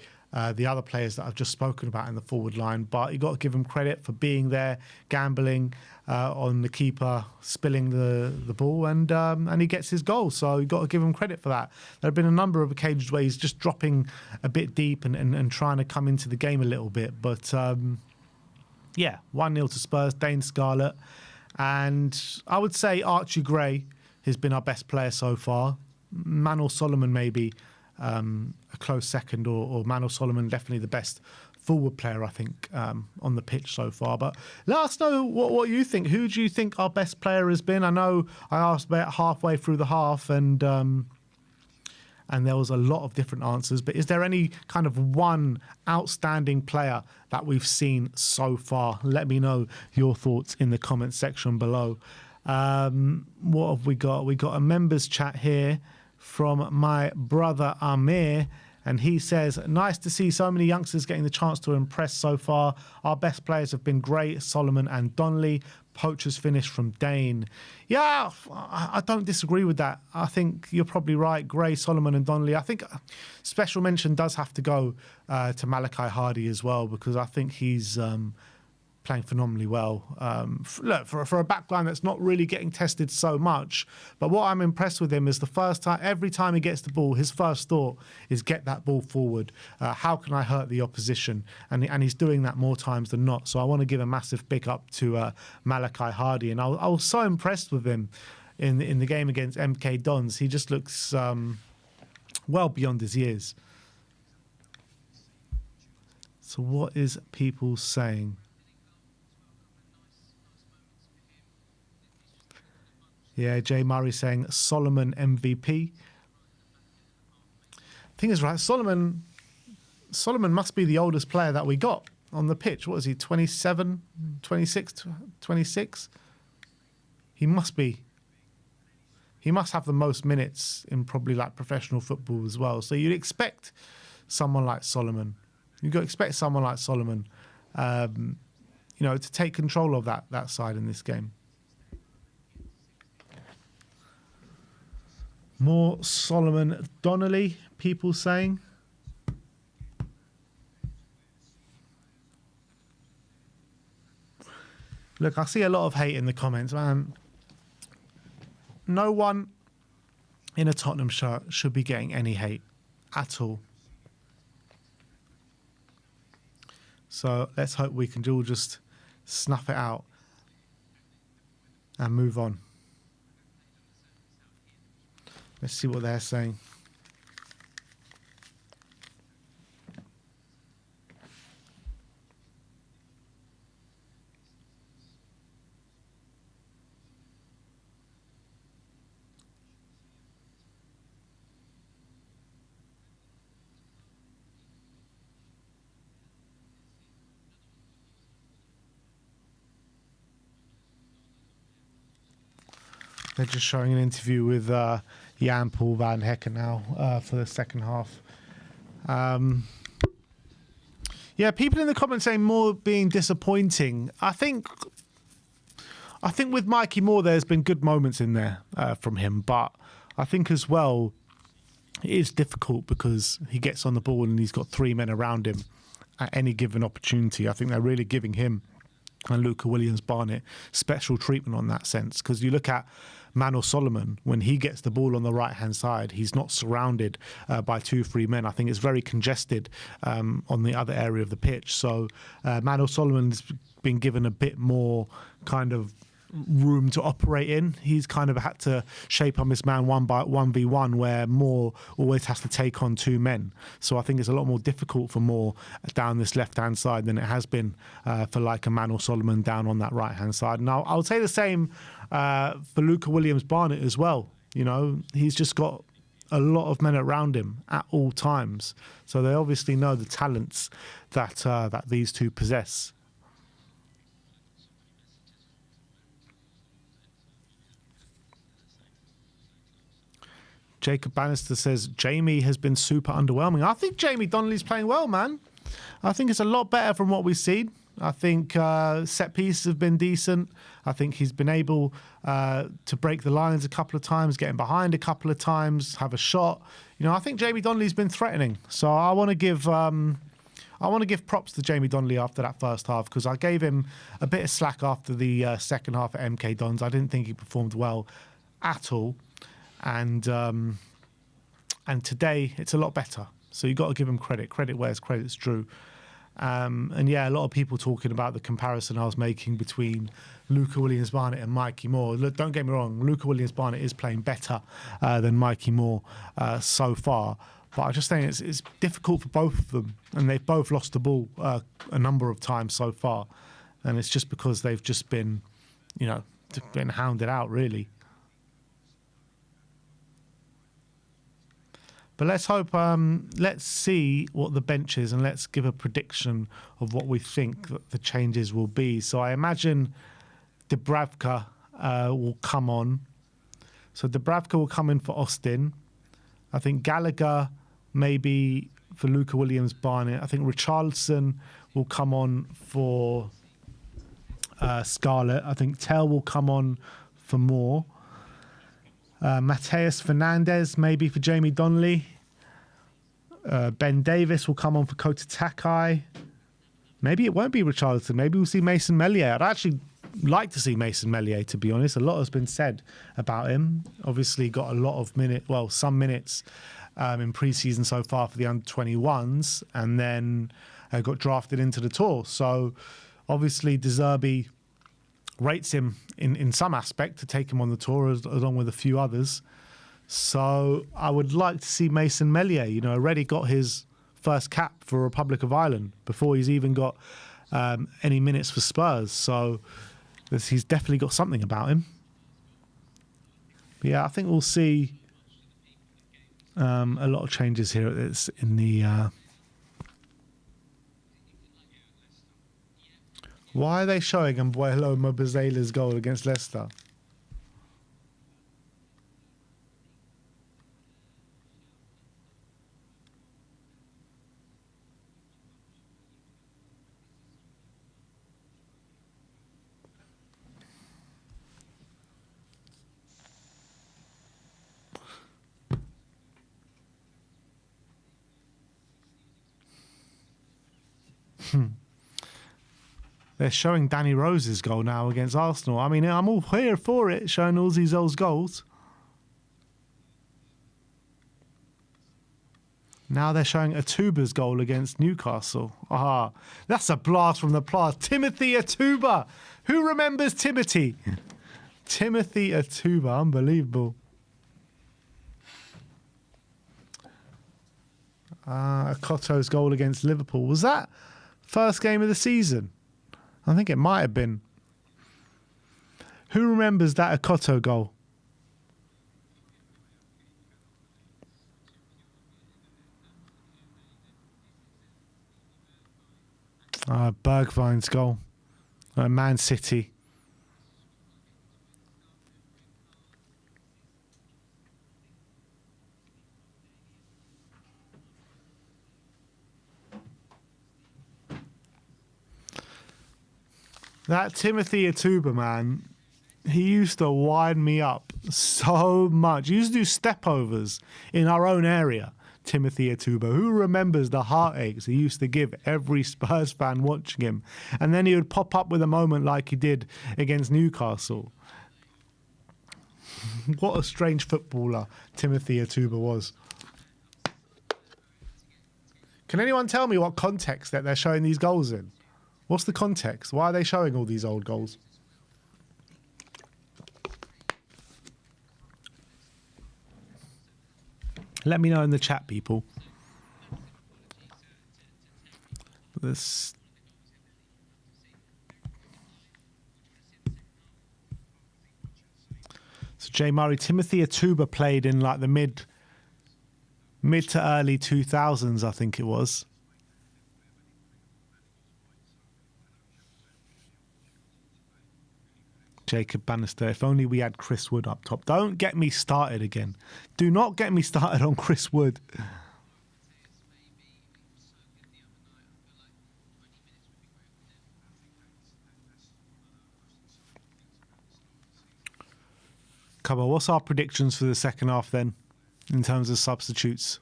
the other players that I've just spoken about in the forward line. But you got to give him credit for being there, gambling on the keeper, spilling the ball, and he gets his goal. So you got to give him credit for that. There have been a number of occasions where he's just dropping a bit deep and trying to come into the game a little bit. But yeah, 1-0 to Spurs, Dane Scarlett. And I would say Archie Gray has been our best player so far. Manor Solomon maybe a close second, or Manor Solomon definitely the best forward player, I think, on the pitch so far. But let us know what you think. Who do you think our best player has been? I know I asked about halfway through the half, and there was a lot of different answers. But is there any kind of one outstanding player that we've seen so far? Let me know your thoughts in the comments section below. What have we got? We got a members chat here from my brother Amir, and he says, nice to see so many youngsters getting the chance to impress so far. Our best players have been Gray, Solomon and Donnelly. Poachers finish from Dane. Yeah, I don't disagree with that. I think you're probably right. Gray, Solomon and Donnelly. I think special mention does have to go to Malachi Hardy as well, because I think he's playing phenomenally well. Look, for a backline that's not really getting tested so much, but what I'm impressed with him is the first time, every time he gets the ball, his first thought is get that ball forward. How can I hurt the opposition? And he's doing that more times than not. So I want to give a massive big up to Malachi Hardy. And I was so impressed with him in the game against MK Dons. He just looks well beyond his years. So what is people saying? Yeah, Jay Murray saying Solomon MVP. Thing is, right, Solomon must be the oldest player that we got on the pitch. What is he, 27, 26, 26? He must be. He must have the most minutes in probably like professional football as well. So you'd expect someone like Solomon. You'd expect someone like Solomon, you know, to take control of that side in this game. More Solomon Donnelly, people saying. Look, I see a lot of hate in the comments, man. No one in a Tottenham shirt should be getting any hate at all. So let's hope we can all just snuff it out. and move on. Let's see what they're saying. They're just showing an interview with Jan Paul van Hekken now for the second half. Yeah, people in the comments saying Moore being disappointing. I think with Mikey Moore, there's been good moments in there from him, but I think as well it is difficult because he gets on the ball and he's got three men around him at any given opportunity. I think they're really giving him and Luca Williams-Barnett special treatment on that sense, because you look at Manor Solomon, when he gets the ball on the right-hand side, he's not surrounded by 2-3 men. I think it's very congested on the other area of the pitch. So Manor Solomon's been given a bit more kind of room to operate in. He's kind of had to shape up his man 1v1, where Moore always has to take on two men. So I think it's a lot more difficult for Moore down this left-hand side than it has been for like a Manor Solomon down on that right-hand side. Now, I would say the same for Luca Williams-Barnett as well. You know, he's just got a lot of men around him at all times. So they obviously know the talents that that these two possess. Jacob Bannister says Jamie has been super underwhelming. I think Jamie Donnelly's playing well, man. I think it's a lot better from what we've seen. I think set pieces have been decent. I think he's been able to break the lines a couple of times, getting behind a couple of times, have a shot. You know, I think Jamie Donnelly's been threatening. So I want to give props to Jamie Donnelly after that first half, because I gave him a bit of slack after the second half at MK Dons. I didn't think he performed well at all. And today it's a lot better. So you've got to give him credit. Credit where credit's due. And yeah, a lot of people talking about the comparison I was making between Luca Williams-Barnett and Mikey Moore. Look, don't get me wrong, Luca Williams-Barnett is playing better than Mikey Moore so far. But I just think it's difficult for both of them. And they've both lost the ball a number of times so far. And it's just because they've just been, you know, been hounded out, really. But let's hope, let's see what the bench is, and let's give a prediction of what we think that the changes will be. So I imagine Dubravka will come on. So Dubravka will come in for Austin. I think Gallagher maybe for Luca Williams-Barnett. I think Richarlison will come on for Scarlett. I think Tell will come on for Moore. Mateus Fernandez maybe for Jamie Donnelly. Ben Davis will come on for Kota Takai. Maybe it won't be Richarlison. Maybe we'll see Mason Meslier. I'd actually like to see Mason Meslier, to be honest. A lot has been said about him. Obviously got a lot of some minutes in pre-season so far for the under-21s, and then got drafted into the tour. So obviously De Zerbi rates him in some aspect to take him on the tour, along with a few others. So I would like to see Mason Meslier, you know, already got his first cap for Republic of Ireland before he's even got any minutes for Spurs. So he's definitely got something about him. But yeah, I think we'll see a lot of changes here in the... Why are they showing Mbuelo Mobazela's goal against Leicester? They're showing Danny Rose's goal now against Arsenal. I mean, I'm all here for it, showing all these old goals. Now they're showing Atuba's goal against Newcastle. Ah, that's a blast from the past. Timothy Atuba. Who remembers Timothy? Timothy Atuba, unbelievable. Akoto's goal against Liverpool. Was that first game of the season? I think it might have been. Who remembers that Akoto goal? Bergwijn's goal. Man City. That Timothy Atuba, man, he used to wind me up so much. He used to do stepovers in our own area, Timothy Atuba. Who remembers the heartaches he used to give every Spurs fan watching him? And then he would pop up with a moment like he did against Newcastle. What a strange footballer Timothy Atuba was. Can anyone tell me what context that they're showing these goals in? What's the context? Why are they showing all these old goals? Let me know in the chat, people. This. So Jay Murray, Timothy Atuba played in like the mid to early 2000s, I think it was. Jacob Bannister, if only we had Chris Wood up top. Don't get me started again. Do not get me started on Chris Wood. Come on, what's our predictions for the second half then, in terms of substitutes?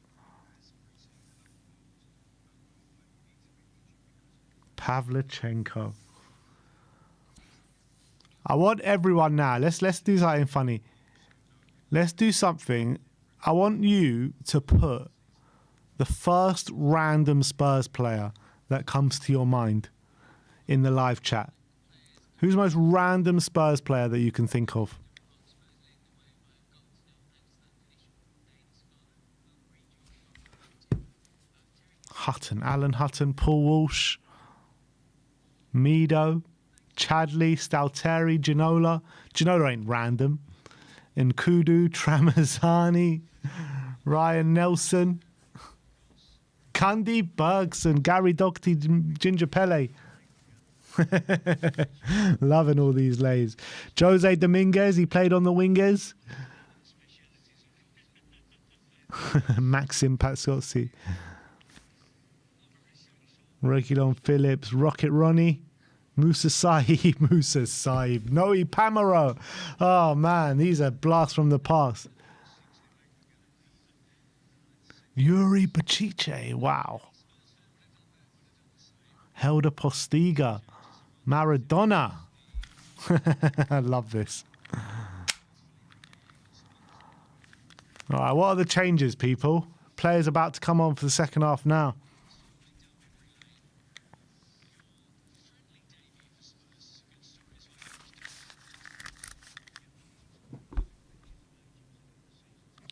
Pavlyuchenko. I want everyone now. Let's do something funny. Let's do something. I want you to put the first random Spurs player that comes to your mind in the live chat. Who's the most random Spurs player that you can think of? Hutton, Alan Hutton, Paul Walsh, Mido, Chadley, Stalteri, Ginola. Ginola ain't random. Nkudu, Tramezzani, Ryan Nelson, Cundy, Bergson, Gary Doherty, Ginger Pele. Loving all these lays. Jose Dominguez, he played on the wingers. Maxim Patsotsi. Reguilon Phillips, Rocket Ronnie. Musa Saib, Musa Saib, Noe Pamaro. Oh man, these are blasts from the past. Yuri Pachiche, wow. Helder Postiga, Maradona. I love this. All right, what are the changes, people? Players about to come on for the second half now.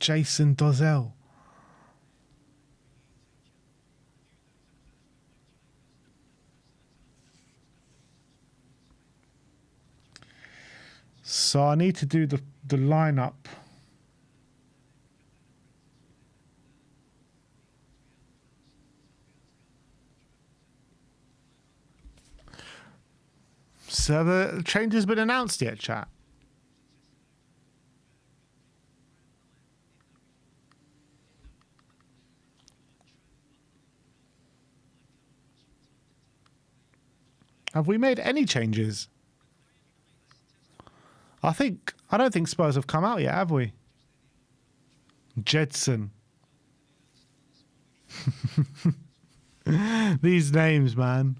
Jason Dozell. So I need to do the lineup. So the change has been announced yet, chat? Have we made any changes? I don't think Spurs have come out yet, have we? Jedson. These names, man.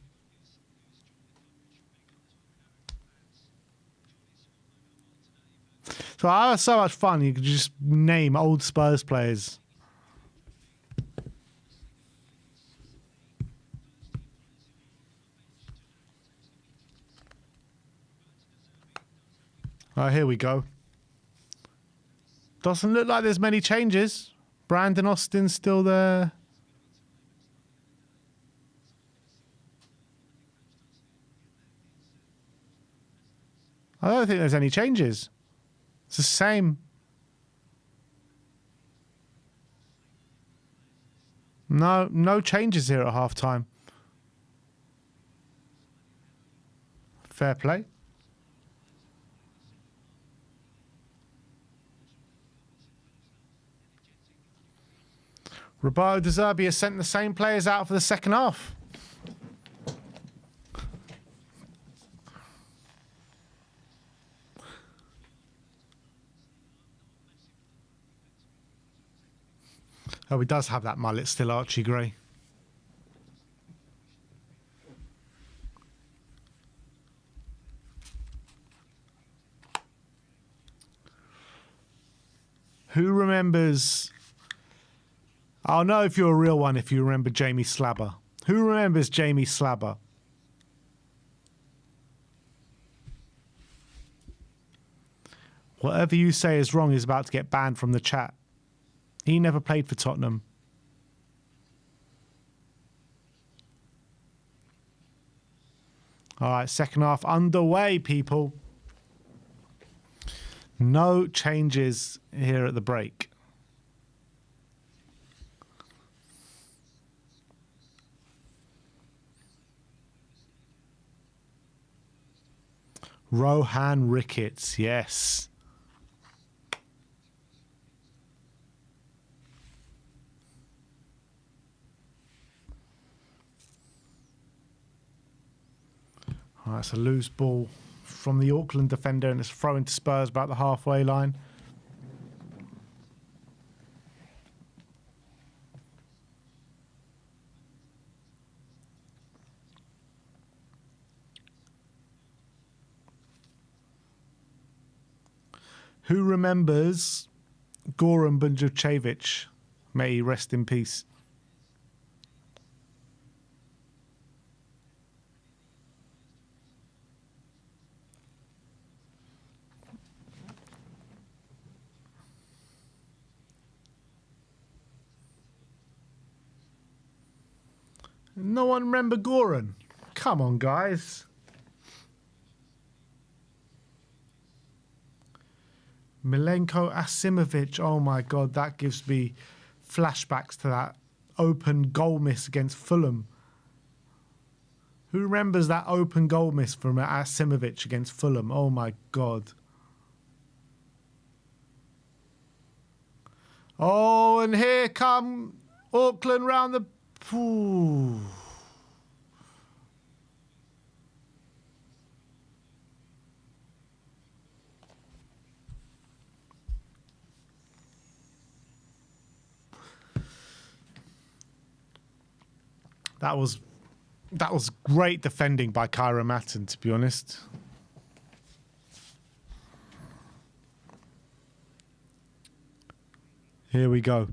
So I had so much fun. You could just name old Spurs players. Oh, here we go. Doesn't look like there's many changes. Brandon Austin's still there. I don't think there's any changes. It's the same. No changes here at half-time. Fair play. Roberto De Zerbi has sent the same players out for the second half. Oh, he does have that mullet still, Archie Gray. Who remembers... I'll know if you're a real one if you remember Jamie Slabber. Who remembers Jamie Slabber? Whatever you say is wrong is about to get banned from the chat. He never played for Tottenham. All right, second half underway, people. No changes here at the break. Rohan Ricketts, yes. All right, it's a loose ball from the Auckland defender and it's thrown to Spurs about the halfway line. Who remembers Goran Bunjevcevic? May he rest in peace. No one remember Goran? Come on, guys. Milenko Asimovic. Oh, my God. That gives me flashbacks to that open goal miss against Fulham. Who remembers that open goal miss from Asimovic against Fulham? Oh, my God. Oh, and here come Auckland round the... Ooh. That was great defending by Kyra Matten, to be honest. Here we go.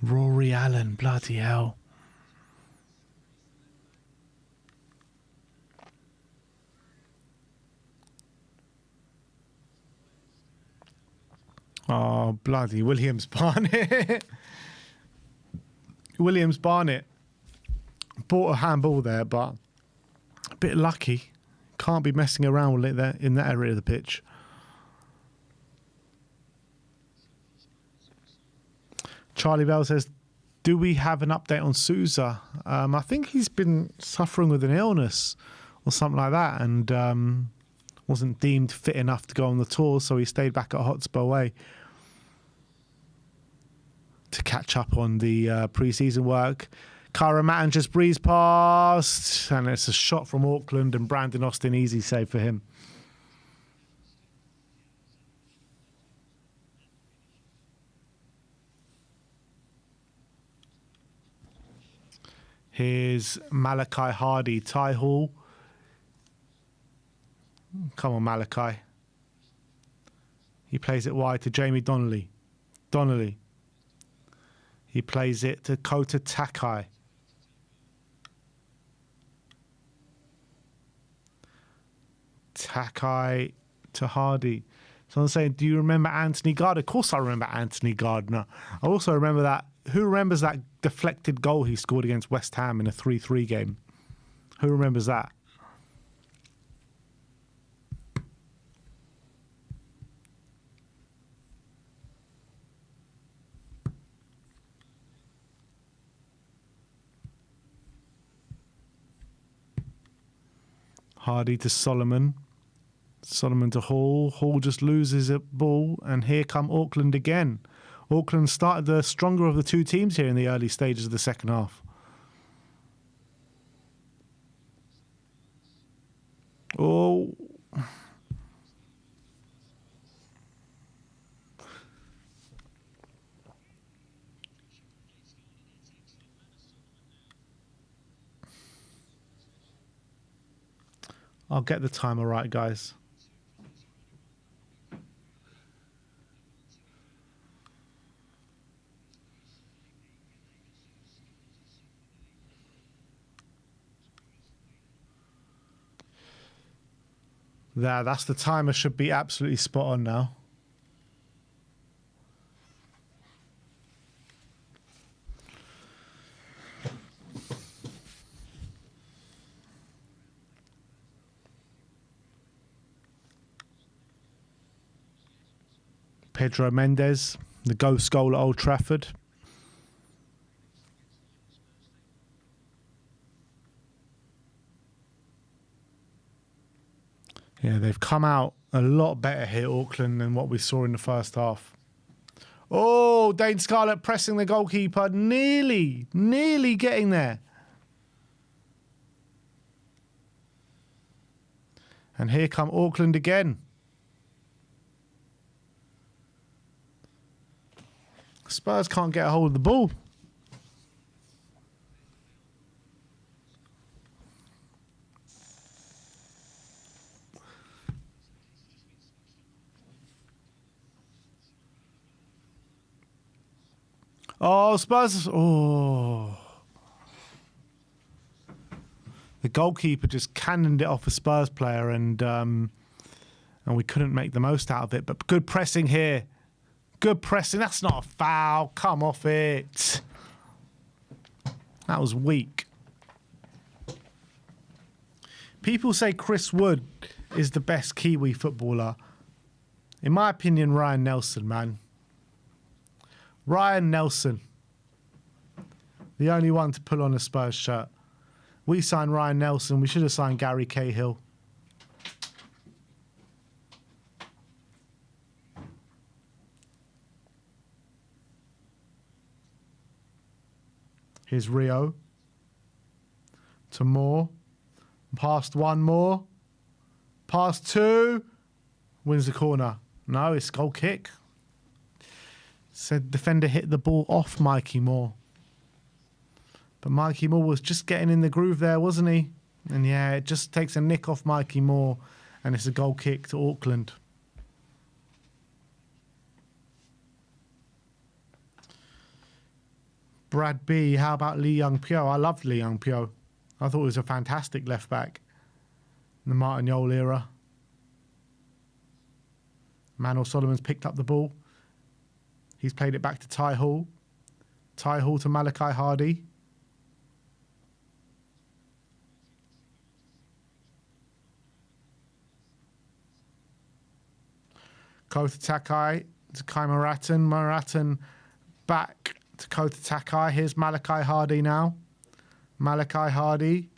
Rory Allen, bloody hell. Oh, bloody Williams Barnett. Williams Barnett bought a handball there, but a bit lucky. Can't be messing around with it there in that area of the pitch. Charlie Bell says, do we have an update on Sousa? I think he's been suffering with an illness or something like that and wasn't deemed fit enough to go on the tour, so he stayed back at Hotspur Way to catch up on the pre-season work. Kyra Matten just breezed past, and it's a shot from Auckland and Brandon Austin, easy save for him. Here's Malachi Hardy, Ty Hall. Come on, Malachi. He plays it wide to Jamie Donnelly. Donnelly. He plays it to Kota Takai. Takai to Hardy. So I'm saying, do you remember Anthony Gardner? Of course I remember Anthony Gardner. I also remember that. Who remembers that deflected goal he scored against West Ham in a 3-3 game? Who remembers that? Hardy to Solomon. Solomon to Hall. Hall just loses a ball, and here come Auckland again. Auckland started the stronger of the two teams here in the early stages of the second half. Oh. I'll get the timer right, guys. That's the timer. Should be absolutely spot on now. Pedro Mendes, the ghost goal at Old Trafford. Yeah, they've come out a lot better here, Auckland, than what we saw in the first half. Oh, Dane Scarlett pressing the goalkeeper, nearly getting there. And here come Auckland again. Spurs can't get a hold of the ball. Oh, Spurs. Oh. The goalkeeper just cannoned it off a Spurs player, and we couldn't make the most out of it. But good pressing here. Good pressing. That's not a foul. Come off it. That was weak. People say Chris Wood is the best Kiwi footballer. In my opinion, Ryan Nelson, man. Ryan Nelson. The only one to pull on a Spurs shirt. We signed Ryan Nelson. We should have signed Gary Cahill. Here's Rio. To Moore. Past one more. Past two. Wins the corner. No, it's goal kick. Said defender hit the ball off Mikey Moore. But Mikey Moore was just getting in the groove there, wasn't he? And yeah, it just takes a nick off Mikey Moore, and it's a goal kick to Auckland. Brad B, how about Lee Young-Pyo? I loved Lee Young-Pyo. I thought he was a fantastic left back in the Martin Yole era. Manuel Solomon's picked up the ball. He's played it back to Ty Hall. Ty Hall to Malachi Hardy. Kota Takai to Kai Maratin. Maratin back to Kota Takai. Here's Malachi Hardy now. Malachi Hardy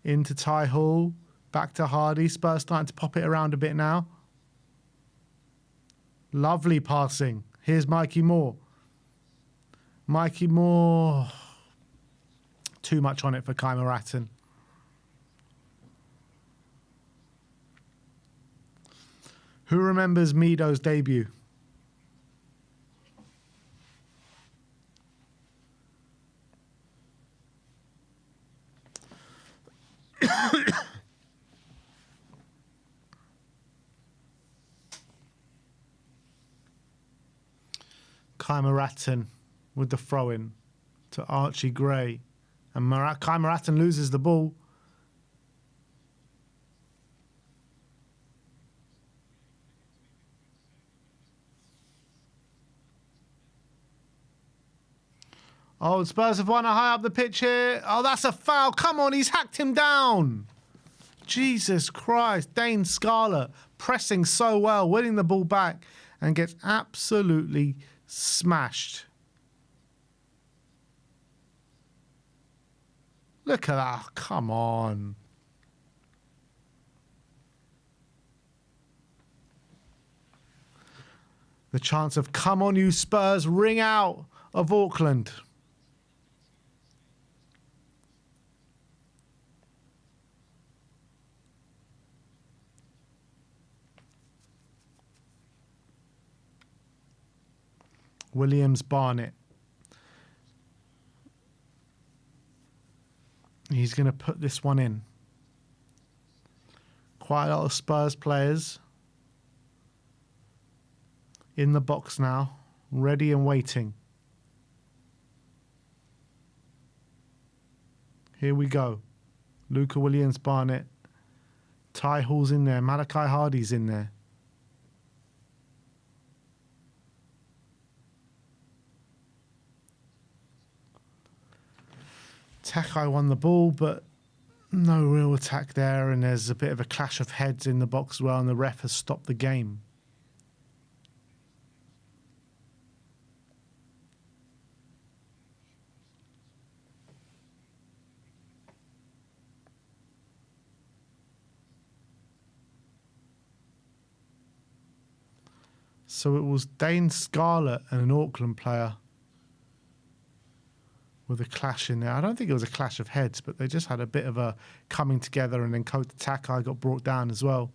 into Ty Hall. Back to Hardy. Spurs starting to pop it around a bit now. Lovely passing. Here's Mikey Moore. Mikey Moore. Too much on it for Kai Maratin. Who remembers Mido's debut? Kai Maratin with the throw-in to Archie Gray. And Kai Maratin loses the ball. Oh, Spurs have won a high up the pitch here. Oh, that's a foul. Come on, he's hacked him down. Jesus Christ. Dane Scarlett pressing so well, winning the ball back and gets absolutely smashed. Look at that. Come on. The chance of come on you Spurs ring out of Auckland. Williams Barnett. He's going to put this one in. Quite a lot of Spurs players in the box now, ready and waiting. Here we go. Luca Williams Barnett. Ty Hall's in there. Malachi Hardy's in there. Takai won the ball, but no real attack there, and there's a bit of a clash of heads in the box as well, and the ref has stopped the game. So it was Dane Scarlett and an Auckland player with a clash in there. I don't think it was a clash of heads, but they just had a bit of a coming together, and then Kota Takai got brought down as well.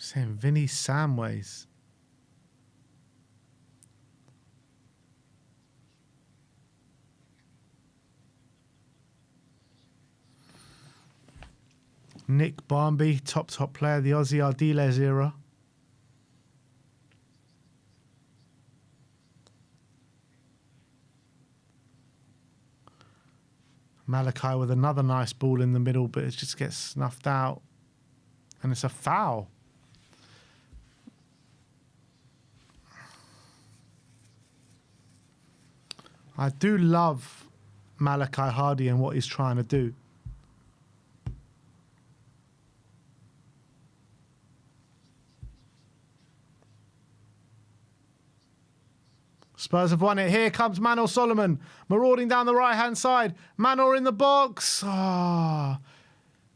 Saying Vinny Samways. Nick Barmby, top player, the Aussie Ardiles era. Malachi with another nice ball in the middle, but it just gets snuffed out. And it's a foul. I do love Malachi Hardy and what he's trying to do. Spurs have won it. Here comes Manor Solomon, marauding down the right-hand side. Manor in the box. Ah,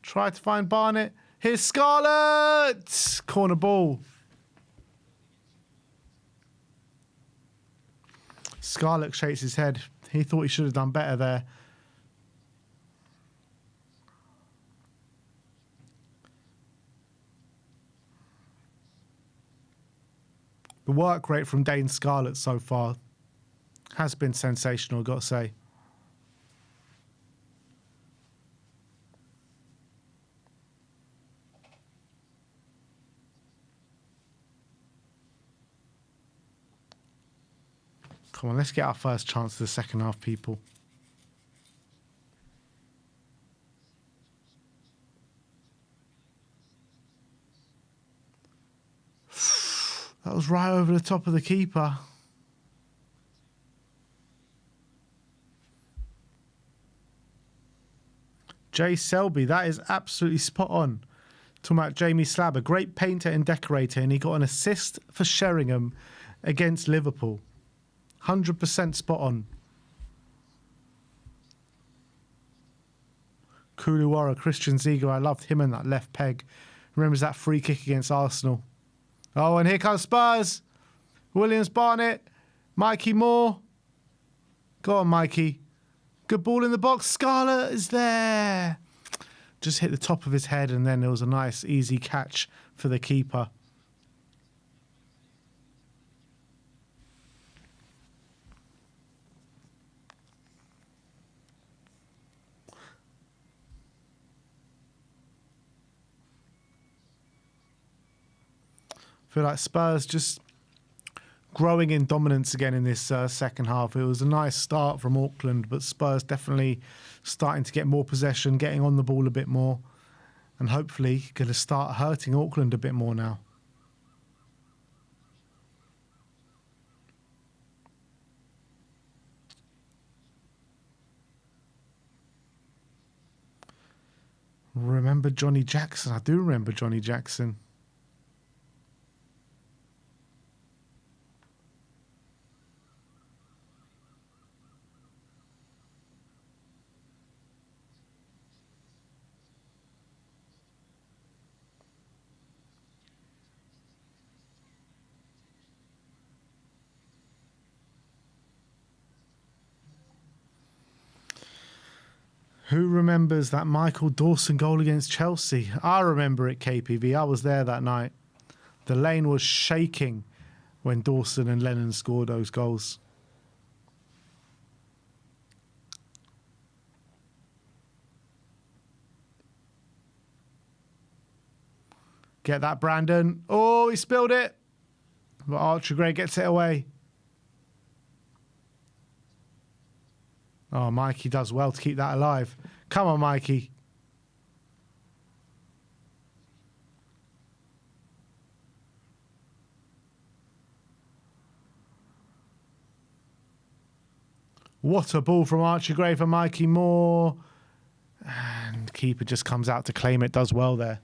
try to find Barnett. Here's Scarlett. Corner ball. Scarlett shakes his head. He thought he should have done better there. The work rate from Dane Scarlett so far has been sensational, I've got to say. Come on, let's get our first chance of the second half, people. That was right over the top of the keeper. Jay Selby, that is absolutely spot on. Talking about Jamie Slab, a great painter and decorator, and he got an assist for Sheringham against Liverpool. 100% spot on. Kuluwara, Christian Ziege, I loved him and that left peg. Remembers that free kick against Arsenal. Oh, and here comes Spurs. Williams Barnett. Mikey Moore. Go on, Mikey. Good ball in the box. Scarlett is there. Just hit the top of his head, and then there was a nice, easy catch for the keeper. feel like Spurs just growing in dominance again in this second half. It was a nice start from Auckland, but Spurs definitely starting to get more possession, getting on the ball a bit more, and hopefully going to start hurting Auckland a bit more now. Remember Johnny Jackson? I do remember Johnny Jackson. Who remembers that Michael Dawson goal against Chelsea? I remember it, KPV. I was there that night. The lane was shaking when Dawson and Lennon scored those goals. Get that, Brandon. Oh, he spilled it. But Archie Gray gets it away. Oh, Mikey does well to keep that alive. Come on, Mikey. What a ball from Archie Gray for Mikey Moore. And keeper just comes out to claim it. Does well there.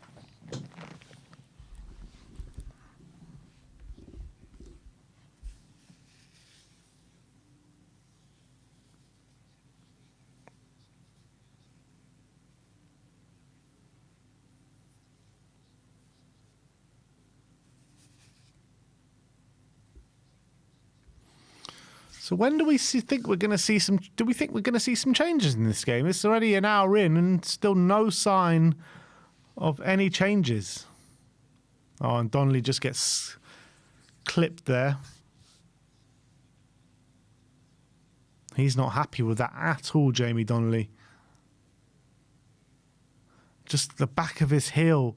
So when do we think we're going to see some? Do we think we're going to see some changes in this game? It's already an hour in, and still no sign of any changes. Oh, and Donnelly just gets clipped there. He's not happy with that at all, Jamie Donnelly. Just the back of his heel,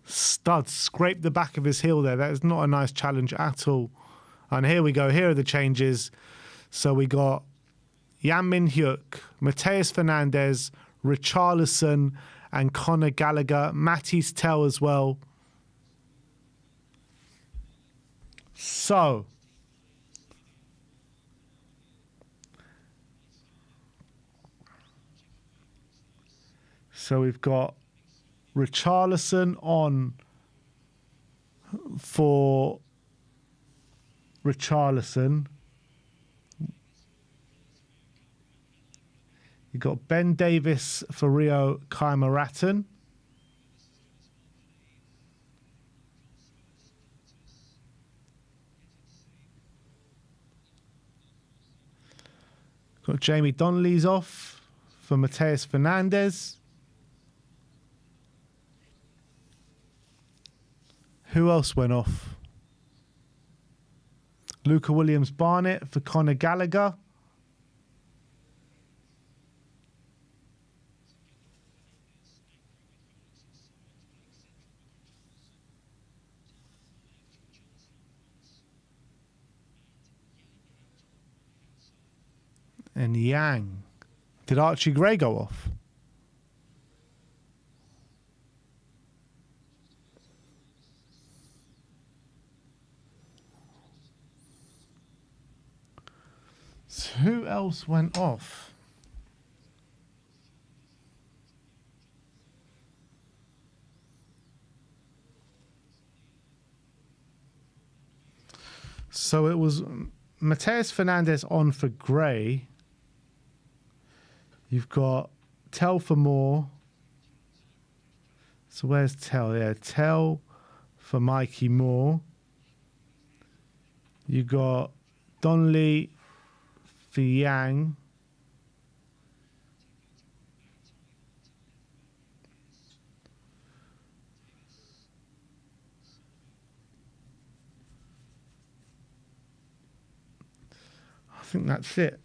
stud scraped the back of his heel there. That is not a nice challenge at all. And here we go. Here are the changes. So we got Jan Min Hyuk, Mateus Fernandes, Richarlison, and Conor Gallagher. Matty's Tell as well. So we've got Richarlison on for Richarlison. You've got Ben Davis for Rio Kaimaratten. Got Jamie Donnelly's off for Mateus Fernandes. Who else went off? Luca Williams-Barnett for Conor Gallagher. And Yang. Did Archie Gray go off? So who else went off? So it was Mateus Fernandes on for Gray. You've got Tell for Moore. So where's Tell? Yeah, Tell for Mikey Moore. You got Donnelly for Yang. I think that's it.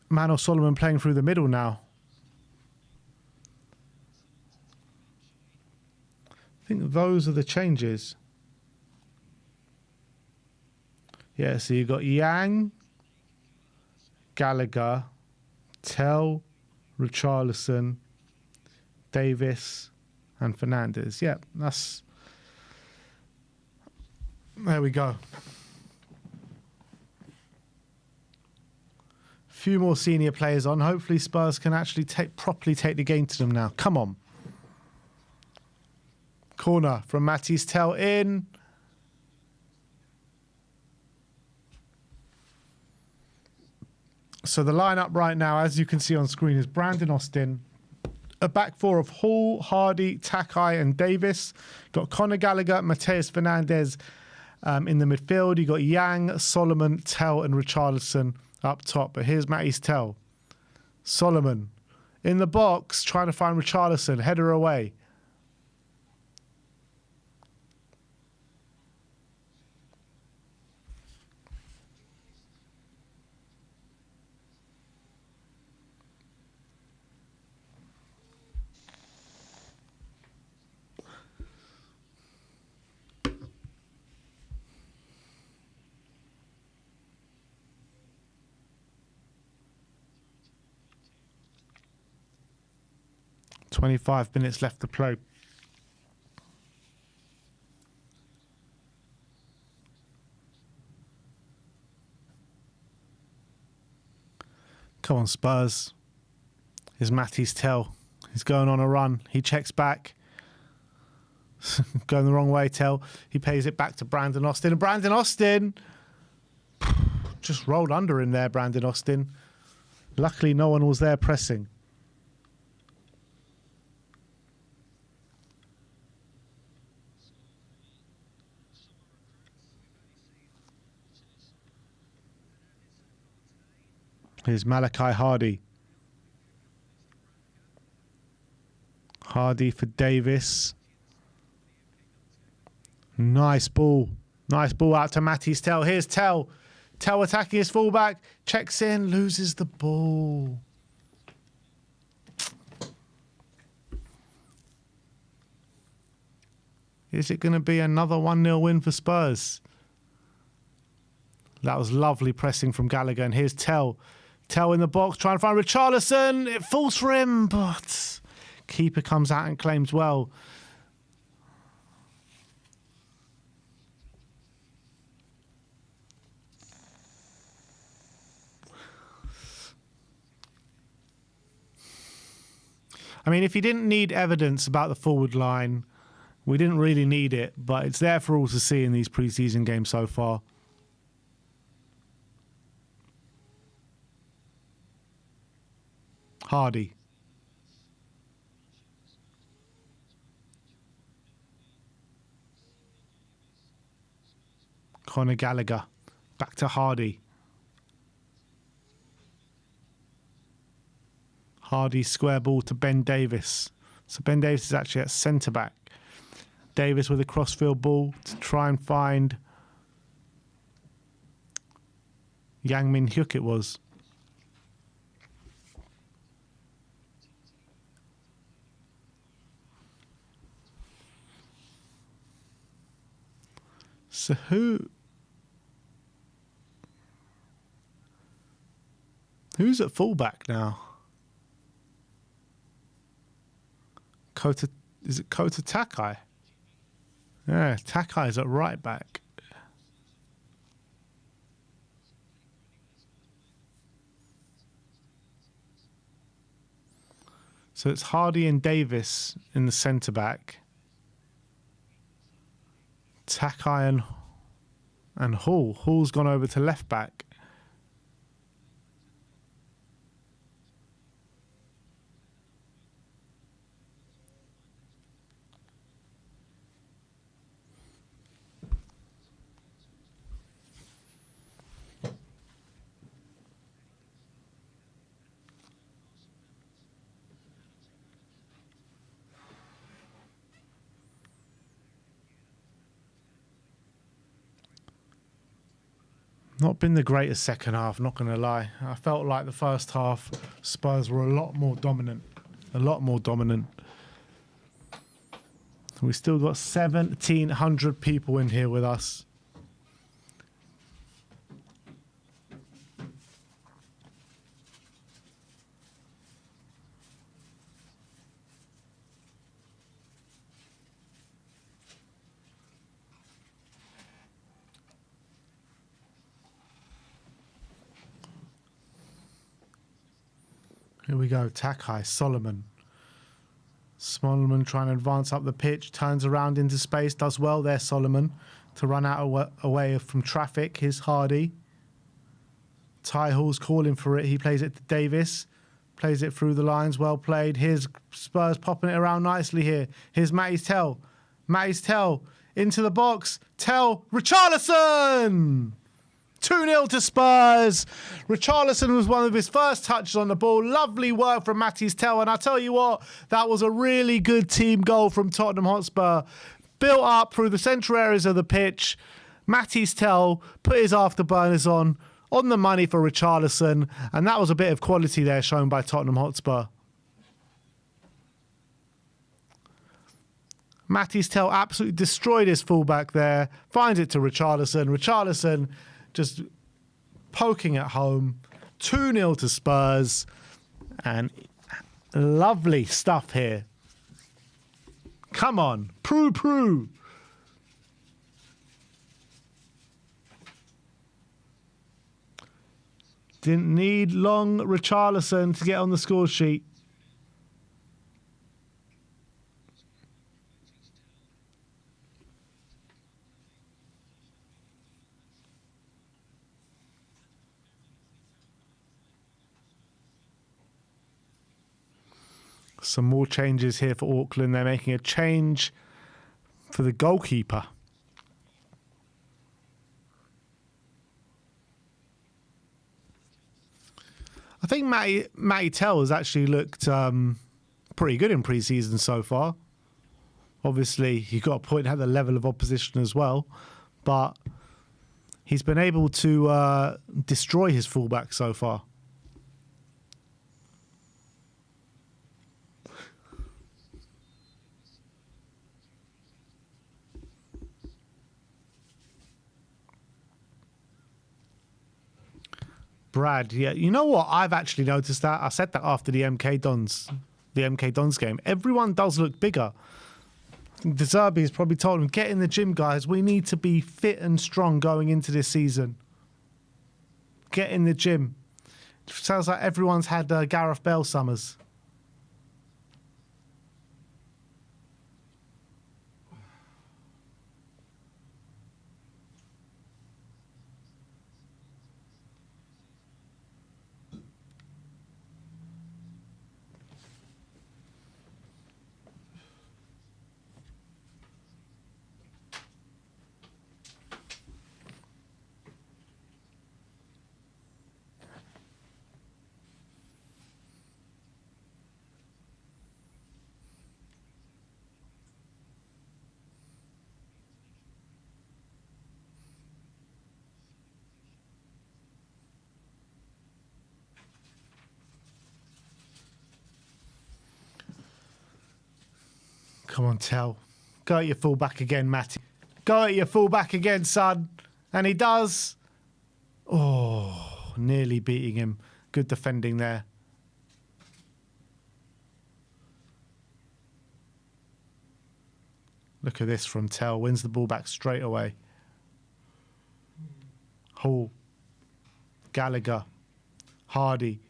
Manor Solomon playing through the middle now. I think those are the changes. Yeah, so you've got Yang, Gallagher, Tell, Richarlison, Davis, and Fernandez. Yeah, that's... There we go. Few more senior players on. Hopefully Spurs can actually properly take the game to them now. Come on. Corner from Matisse Tell in. So the lineup right now, as you can see on screen, is Brandon Austin, a back four of Hall, Hardy, Takai and Davis. Got Conor Gallagher, Mateus Fernandez in the midfield. You got Yang, Solomon, Tell and Richarlison up top. But here's Matisse Tell. Solomon in the box trying to find Richarlison. Header away. "25 minutes left to play." Come on, Spurs. Here's Matisse Tell. He's going on a run. He checks back. Going the wrong way, Tell. He pays it back to Brandon Austin. And Brandon Austin just rolled under him there, Brandon Austin. Luckily, no one was there pressing. Here's Malachi Hardy. Hardy for Davis. Nice ball. Nice ball out to Matisse Tell. Here's Tell. Tell attacking his fullback. Checks in. Loses the ball. Is it going to be another 1-0 win for Spurs? That was lovely pressing from Gallagher. And here's Tell. Tell in the box, trying to find Richarlison. It falls for him, but keeper comes out and claims well. I mean, if you didn't need evidence about the forward line, we didn't really need it, but it's there for all to see in these pre-season games so far. Hardy. Conor Gallagher. Back to Hardy. Hardy square ball to Ben Davis. So Ben Davis is actually at centre-back. Davis with a crossfield ball to try and find Yang Min Hyuk it was. So who's at fullback now? Is it Kota Takai? Yeah, Takai's at right back. So it's Hardy and Davis in the centre back. Takai and Hall. Hall's gone over to left back. Not been the greatest second half, not going to lie. I felt like the first half, Spurs were a lot more dominant. A lot more dominant. We've still got 1,700 people in here with us. Here we go. Takai, Solomon. Solomon trying to advance up the pitch, turns around into space, does well there, Solomon, to run out away from traffic. Here's Hardy. Ty Hall's calling for it. He plays it to Davis, plays it through the lines, well played. Here's Spurs popping it around nicely here. Here's Matty's Tell. Matty's Tell into the box. Tell, Richarlison! 2-0 to Spurs. Richarlison was one of his first touches on the ball. Lovely work from Matty's Tell. And I tell you what, that was a really good team goal from Tottenham Hotspur. Built up through the central areas of the pitch. Matty's Tell put his afterburners on the money for Richarlison. And that was a bit of quality there shown by Tottenham Hotspur. Matty's Tell absolutely destroyed his fullback there. Finds it to Richarlison. Richarlison just poking at home. 2-0 to Spurs. And lovely stuff here. Come on. Prue. Didn't need long Richarlison to get on the score sheet. Some more changes here for Auckland. They're making a change for the goalkeeper. I think Matty Tell has actually looked pretty good in pre-season so far. Obviously, he got a point at the level of opposition as well, but he's been able to destroy his fullback so far. Brad, yeah, you know what? I've actually noticed that. I said that after the MK Dons game. Everyone does look bigger. De Zerbi has probably told them, get in the gym, guys. We need to be fit and strong going into this season. Get in the gym. Sounds like everyone's had Gareth Bale summers. Come on, Tell. Go at your fullback again, Matty. Go at your fullback again, son. And he does. Oh, nearly beating him. Good defending there. Look at this from Tell. Wins the ball back straight away. Hall. Gallagher. Hardy.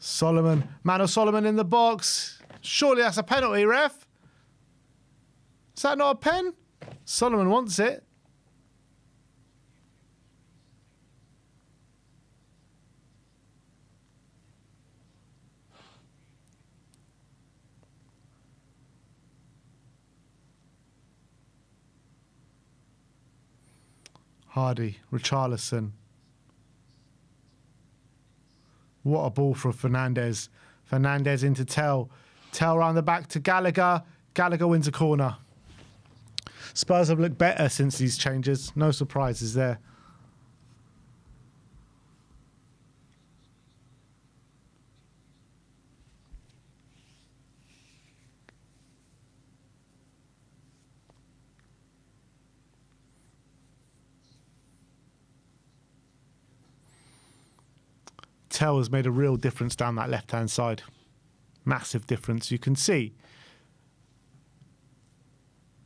Solomon. Mano Solomon in the box. Surely that's a penalty, ref. Is that not a pen? Solomon wants it. Hardy. Richarlison. What a ball from Fernandez. Fernandez into Tell. Tell round the back to Gallagher. Gallagher wins a corner. Spurs have looked better since these changes. No surprises there. Tell has made a real difference down that left-hand side. Massive difference. You can see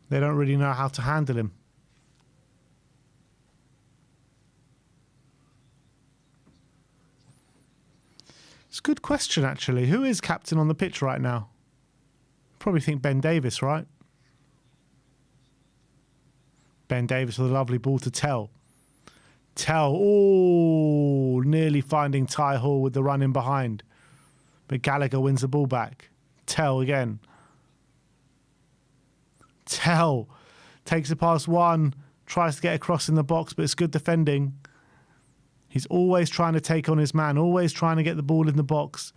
they don't really know how to handle him. It's a good question, actually. Who is captain on the pitch right now? Probably think Ben Davies, right? Ben Davies with a lovely ball to Tell. Tell, oh, nearly finding Ty Hall with the run in behind. But Gallagher wins the ball back. Tell again. Tell takes it past one, tries to get across in the box, but it's good defending. He's always trying to take on his man, always trying to get the ball in the box.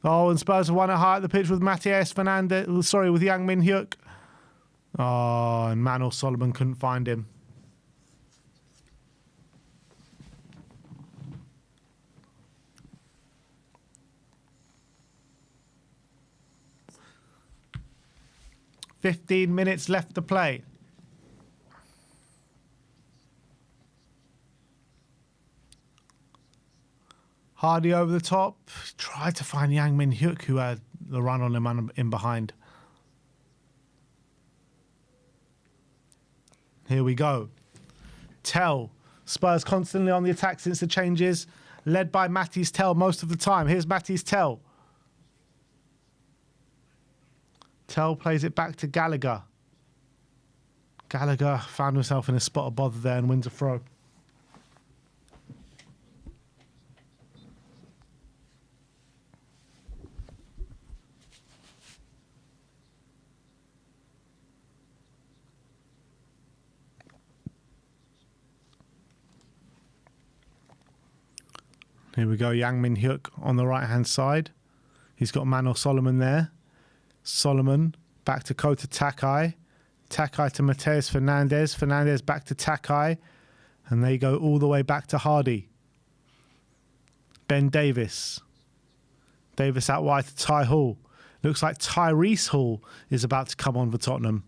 Oh, and Spurs have won it high at the pitch with Matthias Fernandez, sorry, with Yang Min Hyuk. Oh, and Manor Solomon couldn't find him. "15 minutes left to play." Hardy over the top. Tried to find Yang Min Hyuk, who had the run on him in behind. Here we go. Tell. Spurs constantly on the attack since the changes. Led by Matty's Tell most of the time. Here's Matty's Tell. Tell plays it back to Gallagher. Gallagher found himself in a spot of bother there and wins a throw. Here we go, Yang Min Hyuk on the right-hand side. He's got Manor Solomon there. Solomon back to Kota Takai. Takai to Mateus Fernandez. Fernandez back to Takai. And they go all the way back to Hardy. Ben Davies. Davis out wide to Ty Hall. Looks like Tyrese Hall is about to come on for Tottenham.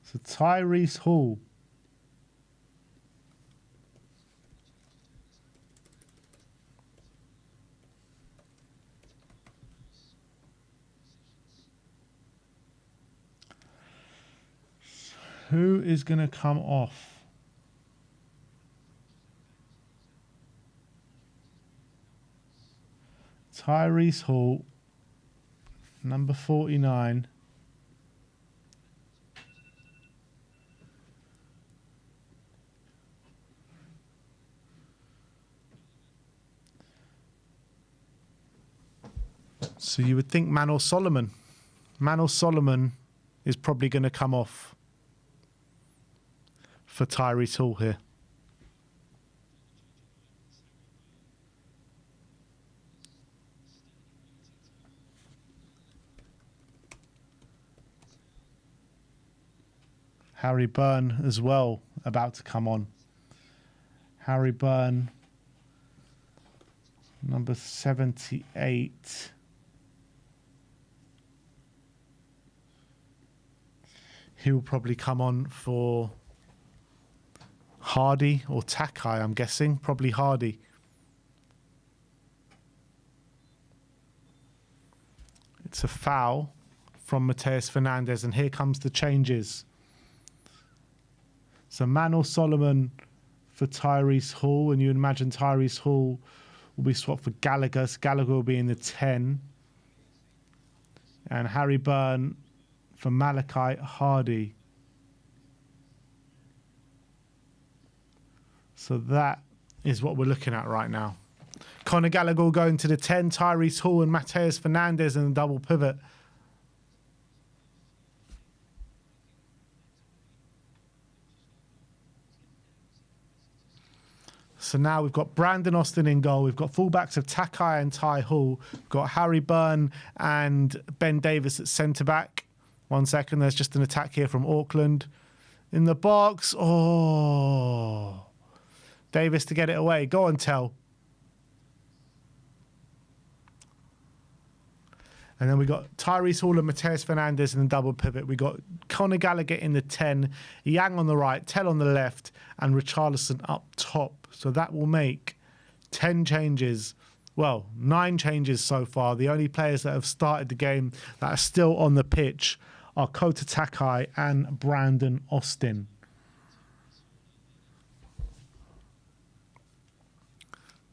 So Tyrese Hall. Who is going to come off? Tyrese Hall, number 49. So you would think Manor Solomon. Manor Solomon is probably going to come off for Tyrese Hall here. Harry Byrne as well about to come on. Harry Byrne, number 78. He will probably come on for Hardy or Takai, I'm guessing. Probably Hardy. It's a foul from Mateus Fernandez, and here comes the changes. So Manor Solomon for Tyrese Hall, and you imagine Tyrese Hall will be swapped for Gallagher. So Gallagher will be in the 10. And Harry Byrne for Malachi Hardy. So that is what we're looking at right now. Conor Gallagher will go into the 10, Tyrese Hall and Mateus Fernandez in the double pivot. So now we've got Brandon Austin in goal. We've got fullbacks of Takai and Ty Hall. We've got Harry Byrne and Ben Davies at centre-back. 1 second, there's just an attack here from Auckland. In the box, oh. Davis to get it away. Go on, Tell. And then we got Tyrese Hall and Mateus Fernandes in the double pivot. We got Conor Gallagher in the 10, Yang on the right, Tell on the left, and Richarlison up top. So that will make 10 changes. Well, 9 changes so far. The only players that have started the game that are still on the pitch are Kota Takai and Brandon Austin.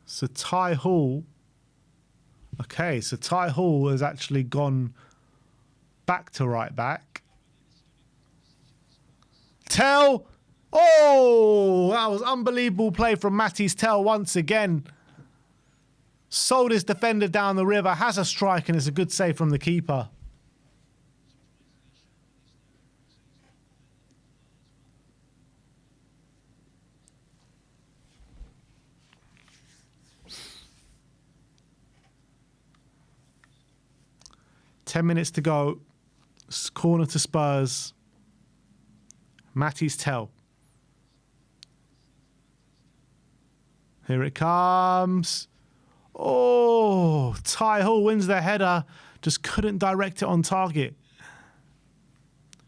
So Ty Hall... Okay, so Ty Hall has actually gone back to right back. Tell. Oh, that was unbelievable play from Matty's Tell once again. Sold his defender down the river, has a strike, and it's a good save from the keeper. Ten minutes to go. Corner to Spurs. Matty's Tell. Here it comes. Oh, Ty Hall wins the header. Just couldn't direct it on target.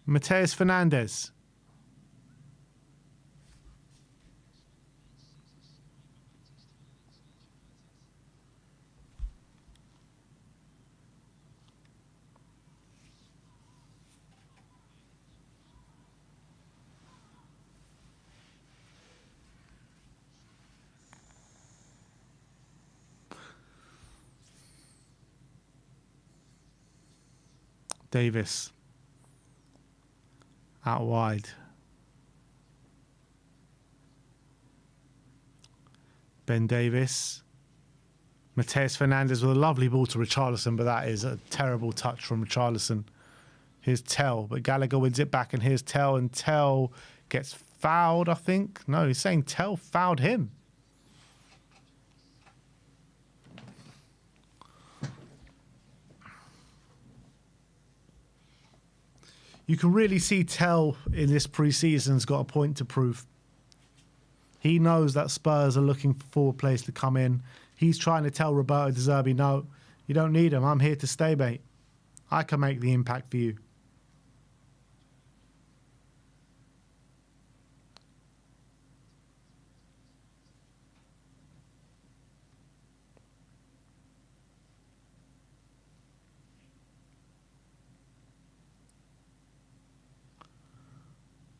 Mateus Fernandes. Davis. Out wide. Ben Davis. Mateus Fernandes with a lovely ball to Richarlison, but that is a terrible touch from Richarlison. Here's Tell, but Gallagher wins it back, and here's Tell, and Tell gets fouled, I think. No, he's saying Tell fouled him. You can really see Tell in this pre-season's got a point to prove. He knows that Spurs are looking for forward players to come in. He's trying to tell Roberto De Zerbi, no, you don't need him. I'm here to stay, mate. I can make the impact for you.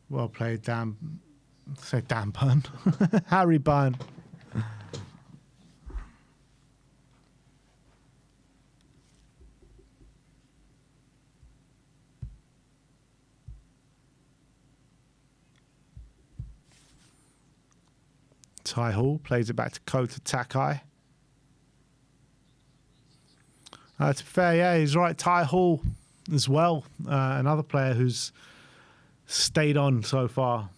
Well played, Dan. Say Dan Burn. Harry Byrne. Ty Hall plays it back to Kota Takai. To be fair, yeah, he's right. Ty Hall as well. Another player who's stayed on so far.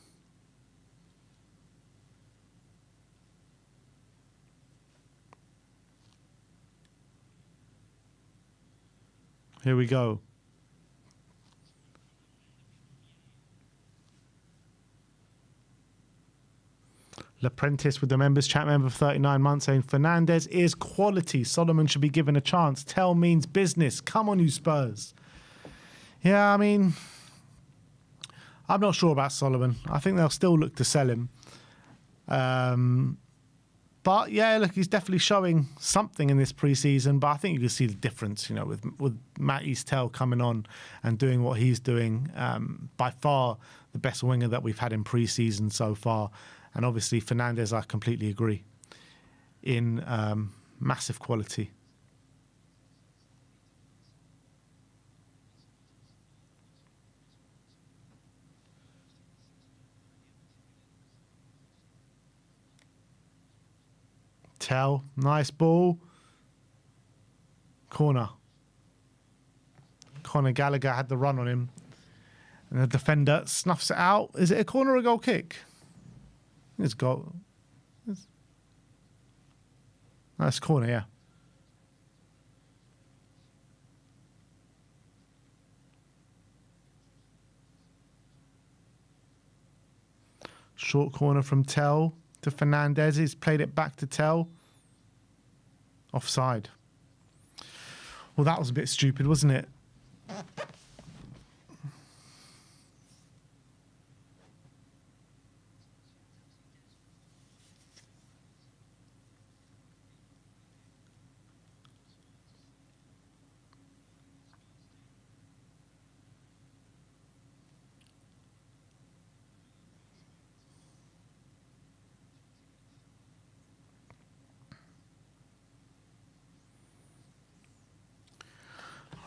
Here we go. L'Apprentice with the members chat member for 39 months saying Fernandes is quality. Solomon should be given a chance. Tell means business. Come on, you Spurs. Yeah, I mean, I'm not sure about Solomon. I think they'll still look to sell him. But yeah, look, he's definitely showing something in this pre-season. But I think you can see the difference, you know, with Matty's Tell coming on and doing what he's doing. By far the best winger that we've had in pre-season so far. And obviously Fernandes, I completely agree, in massive quality. Tell, nice ball. Corner. Conor Gallagher had the run on him. And the defender snuffs it out. Is it a corner or a goal kick? It's goal. That's corner, yeah. Short corner from Tell to Fernandes. He's played it back to Tell. Offside. Well, that was a bit stupid, wasn't it?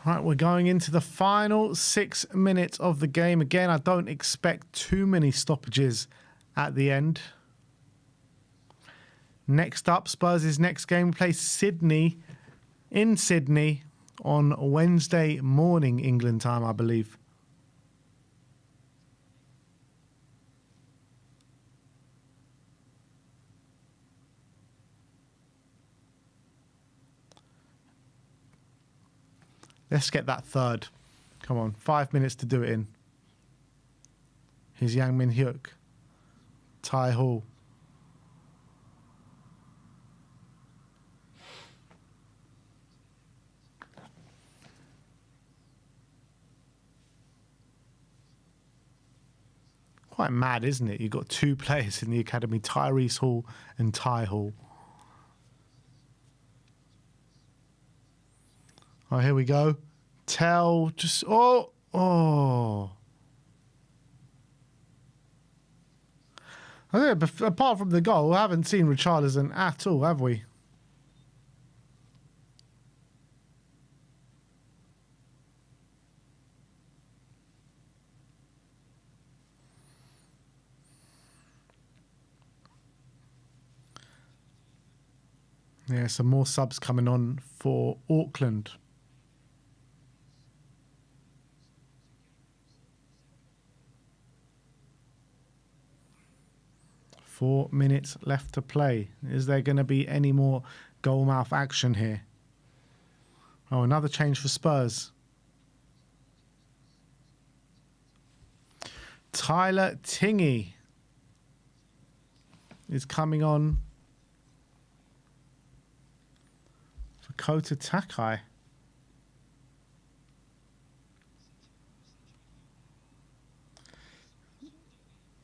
Right, we're going into the final 6 minutes of the game. Again, I don't expect too many stoppages at the end. Next up, Spurs' next game, we play Sydney in Sydney on Wednesday morning, England time, I believe. Let's get that third. Come on, 5 minutes to do it in. Here's Yang Min Hyuk. Tai Hall. Quite mad, isn't it? You've got two players in the academy, Tyrese Hall and Tai Hall. Oh, here we go. Tell, just, oh. I think, apart from the goal, we haven't seen Richarlison at all, have we? Yeah, some more subs coming on for Auckland. Four minutes left to play. Is there going to be any more goal-mouth action here? Oh, another change for Spurs. Tyler Tingy is coming on for Kota Takai.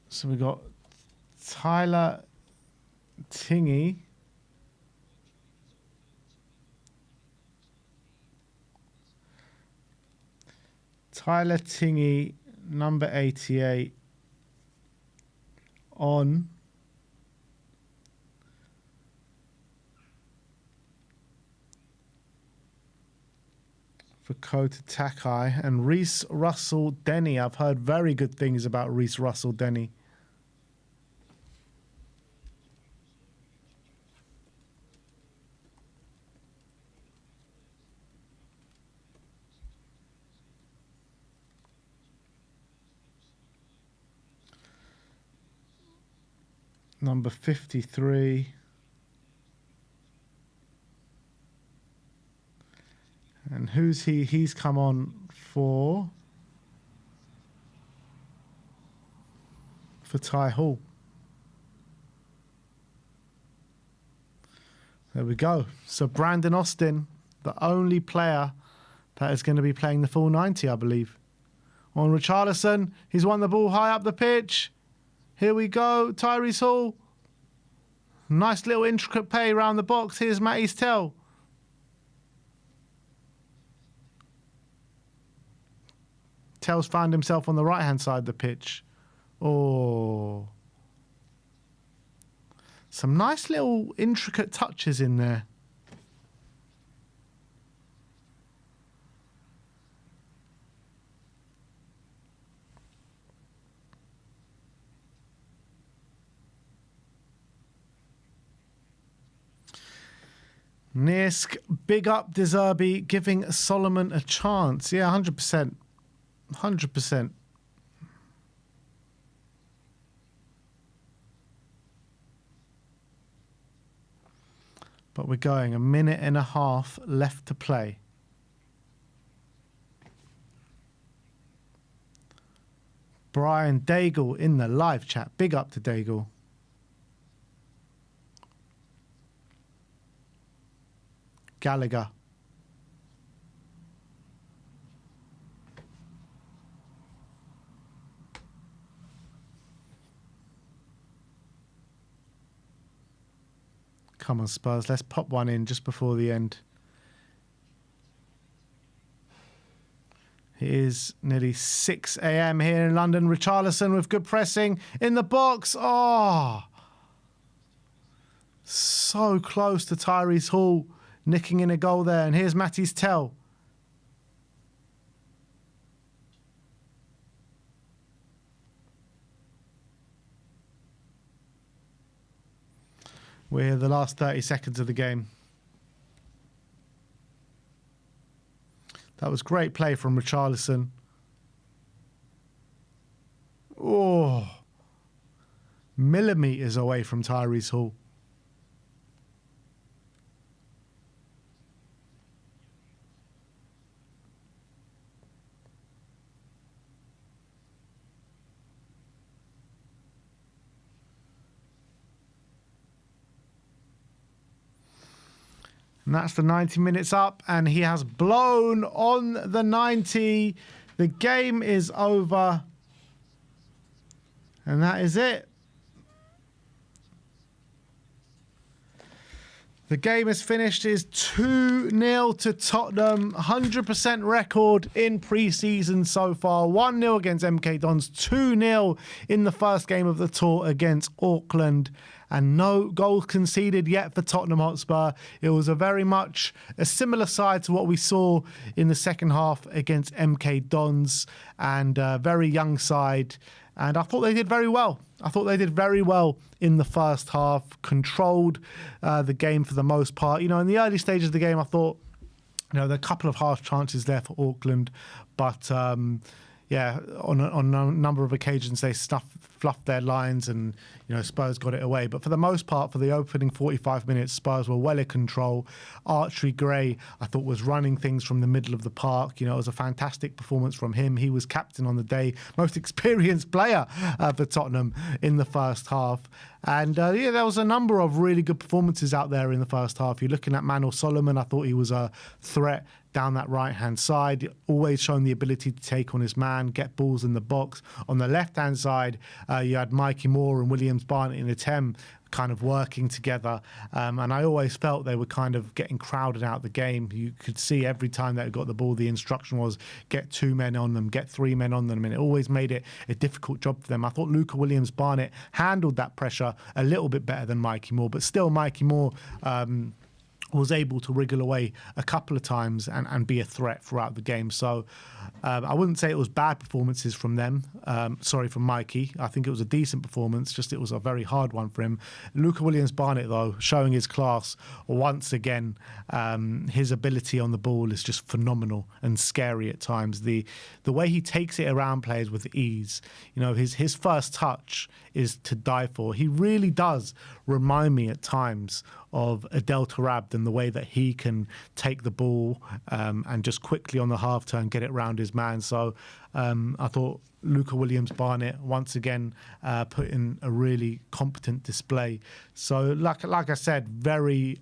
So we got Tyler Tingy. Tyler Tingy, number 88, on for Kota Takai, and Reece Russell-Denny. I've heard very good things about Reece Russell-Denny. Number 53. And who's he? He's come on for Tai Hall. There we go. So Brandon Austin, the only player that is going to be playing the full 90, I believe. On Richarlison, he's won the ball high up the pitch. Here we go, Tyrese Hall. Nice little intricate play around the box. Here's Matty's Tell. Tell's found himself on the right-hand side of the pitch. Oh. Some nice little intricate touches in there. Nisk, big up De Zerbi, giving Solomon a chance. Yeah, 100%. 100%. But we're going a minute and a half left to play. Brian Daigle in the live chat. Big up to Daigle. Gallagher. Come on, Spurs. Let's pop one in just before the end. It is nearly 6 a.m. here in London. Richarlison with good pressing in the box. Oh, so close to Tyrese Hall nicking in a goal there. And here's Matty's Tell. We're here the last 30 seconds of the game. That was great play from Richarlison. Oh, millimetres away from Tyrese Hall. And that's the 90 minutes up, and he has blown on the 90. The game is over. And that is it. The game is finished. It's 2-0 to Tottenham. 100% record in pre-season so far. 1-0 against MK Dons. 2-0 in the first game of the tour against Auckland. And no goals conceded yet for Tottenham Hotspur. It was a very much a similar side to what we saw in the second half against MK Dons, and a very young side. And I thought they did very well. I thought they did very well in the first half, controlled the game for the most part. You know, in the early stages of the game, I thought, you know, there are a couple of half chances there for Auckland, but yeah, on a number of occasions they fluffed their lines, and you know, Spurs got it away. But for the most part, for the opening 45 minutes, Spurs were well in control. Archie Gray, I thought, was running things from the middle of the park. You know, it was a fantastic performance from him. He was captain on the day, most experienced player for Tottenham in the first half. And yeah, there was a number of really good performances out there in the first half. You're looking at Manor Solomon. I thought he was a threat down that right-hand side, always showing the ability to take on his man, get balls in the box. On the left-hand side, you had Mikey Moore and Williams Barnett in the 10 kind of working together. And I always felt they were kind of getting crowded out the game. You could see every time they got the ball, the instruction was get 2 men on them, get 3 men on them, and it always made it a difficult job for them. I thought Luca Williams Barnett handled that pressure a little bit better than Mikey Moore, but still Mikey Moore was able to wriggle away a couple of times and be a threat throughout the game. So I wouldn't say it was bad performances from them. From Mikey. I think it was a decent performance, just it was a very hard one for him. Luca Williams-Barnett, though, showing his class once again. His ability on the ball is just phenomenal and scary at times. The way he takes it around players with ease. You know, his first touch is to die for. He really does remind me at times of Adel Tarab, and the way that he can take the ball and just quickly on the half turn get it round his man. So I thought Luca Williams-Barnett once again put in a really competent display. So like I said, very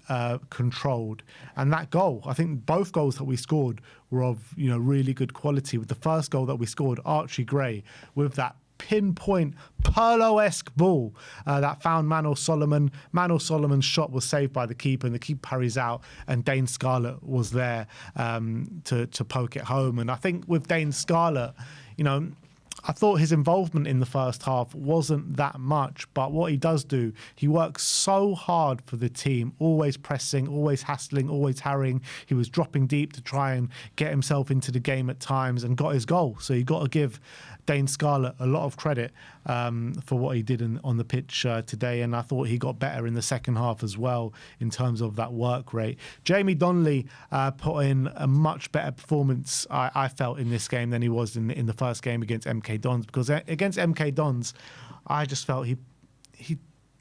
controlled. And that goal, I think both goals that we scored were of, you know, really good quality. With the first goal that we scored, Archie Gray, with that pinpoint Pirlo-esque ball that found Manor Solomon. Manor Solomon's shot was saved by the keeper, and the keeper parries out, and Dane Scarlett was there to poke it home. And I think with Dane Scarlett, you know, I thought his involvement in the first half wasn't that much, but what he does do, he works so hard for the team, always pressing, always hassling, always harrying. He was dropping deep to try and get himself into the game at times and got his goal. So you got to give Dane Scarlett a lot of credit for what he did on the pitch today, and I thought he got better in the second half as well in terms of that work rate. Jamie Donnelly put in a much better performance, I felt, in this game than he was in the first game against MK Dons, because against MK Dons, I just felt he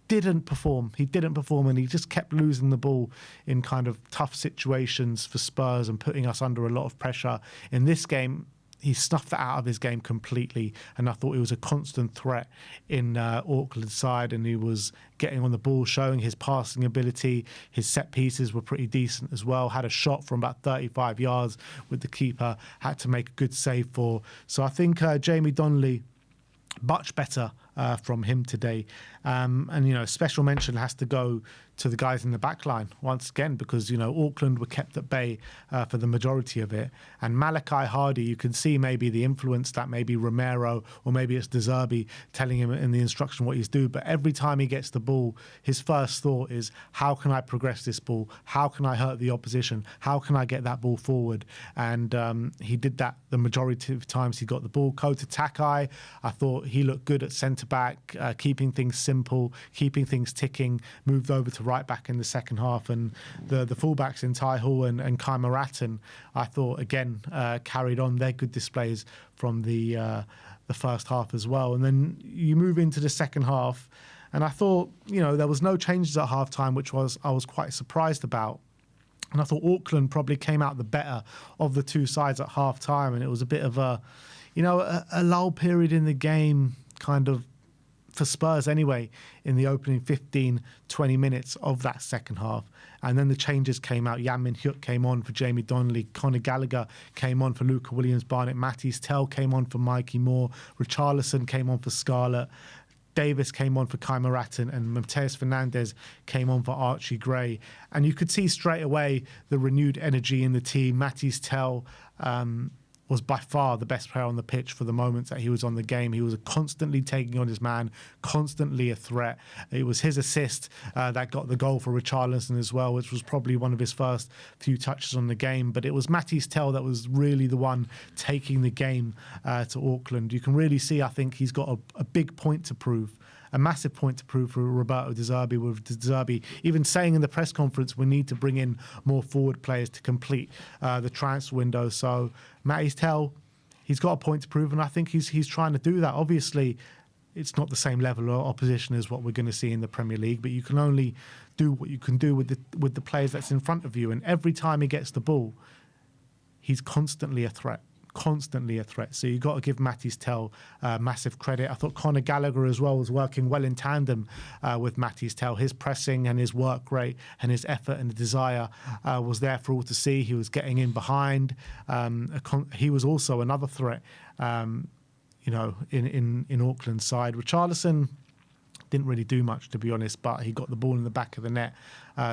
didn't perform. He didn't perform, and he just kept losing the ball in kind of tough situations for Spurs and putting us under a lot of pressure. In this game, he snuffed that out of his game completely, and I thought he was a constant threat in Auckland's side, and he was getting on the ball, showing his passing ability. His set pieces were pretty decent as well. Had a shot from about 35 yards with the keeper, had to make a good save for. So I think Jamie Donnelly, much better from him today. And, you know, special mention has to go to the guys in the back line once again, because, you know, Auckland were kept at bay for the majority of it. And Malachi Hardy, you can see maybe the influence that maybe Romero or maybe it's De Zerbi telling him in the instruction what he's doing. But every time he gets the ball, his first thought is, how can I progress this ball? How can I hurt the opposition? How can I get that ball forward? And he did that the majority of times he got the ball. Kota Takai, I thought he looked good at centre-back, keeping things simple, keeping things ticking, moved over to right back in the second half. And the fullbacks in Tai Hall and Kai Maratin, I thought, again, carried on their good displays from the first half as well. And then you move into the second half, and I thought, you know, there was no changes at half-time, which I was quite surprised about. And I thought Auckland probably came out the better of the two sides at half-time, and it was a bit of a lull period in the game, kind of, for Spurs anyway, in the opening 15, 20 minutes of that second half. And then the changes came out. Yan Min Hyuk came on for Jamie Donnelly. Conor Gallagher came on for Luca Williams-Barnett. Matisse Tell came on for Mikey Moore. Richarlison came on for Scarlett. Davis came on for Kai Maratin, and Mateus Fernandes came on for Archie Gray. And you could see straight away the renewed energy in the team. Matisse Tell was by far the best player on the pitch for the moments that he was on the game. He was constantly taking on his man, constantly a threat. It was his assist that got the goal for Richarlison as well, which was probably one of his first few touches on the game. But it was Matisse Tell that was really the one taking the game to Auckland. You can really see, I think, he's got a big point to prove. A massive point to prove for Roberto De Zerbi, with De Zerbi even saying in the press conference we need to bring in more forward players to complete the transfer window. So Matisse Tell, he's got a point to prove, and I think he's trying to do that. Obviously, it's not the same level of opposition as what we're going to see in the Premier League, but you can only do what you can do with the players that's in front of you. And every time he gets the ball, he's constantly a threat. So you've got to give Matisse Tell massive credit. I thought Conor Gallagher as well was working well in tandem with Matisse Tell. His pressing and his work rate and his effort and desire was there for all to see. He was getting in behind. He was also another threat, in Auckland's side. Richarlison didn't really do much, to be honest, but he got the ball in the back of the net.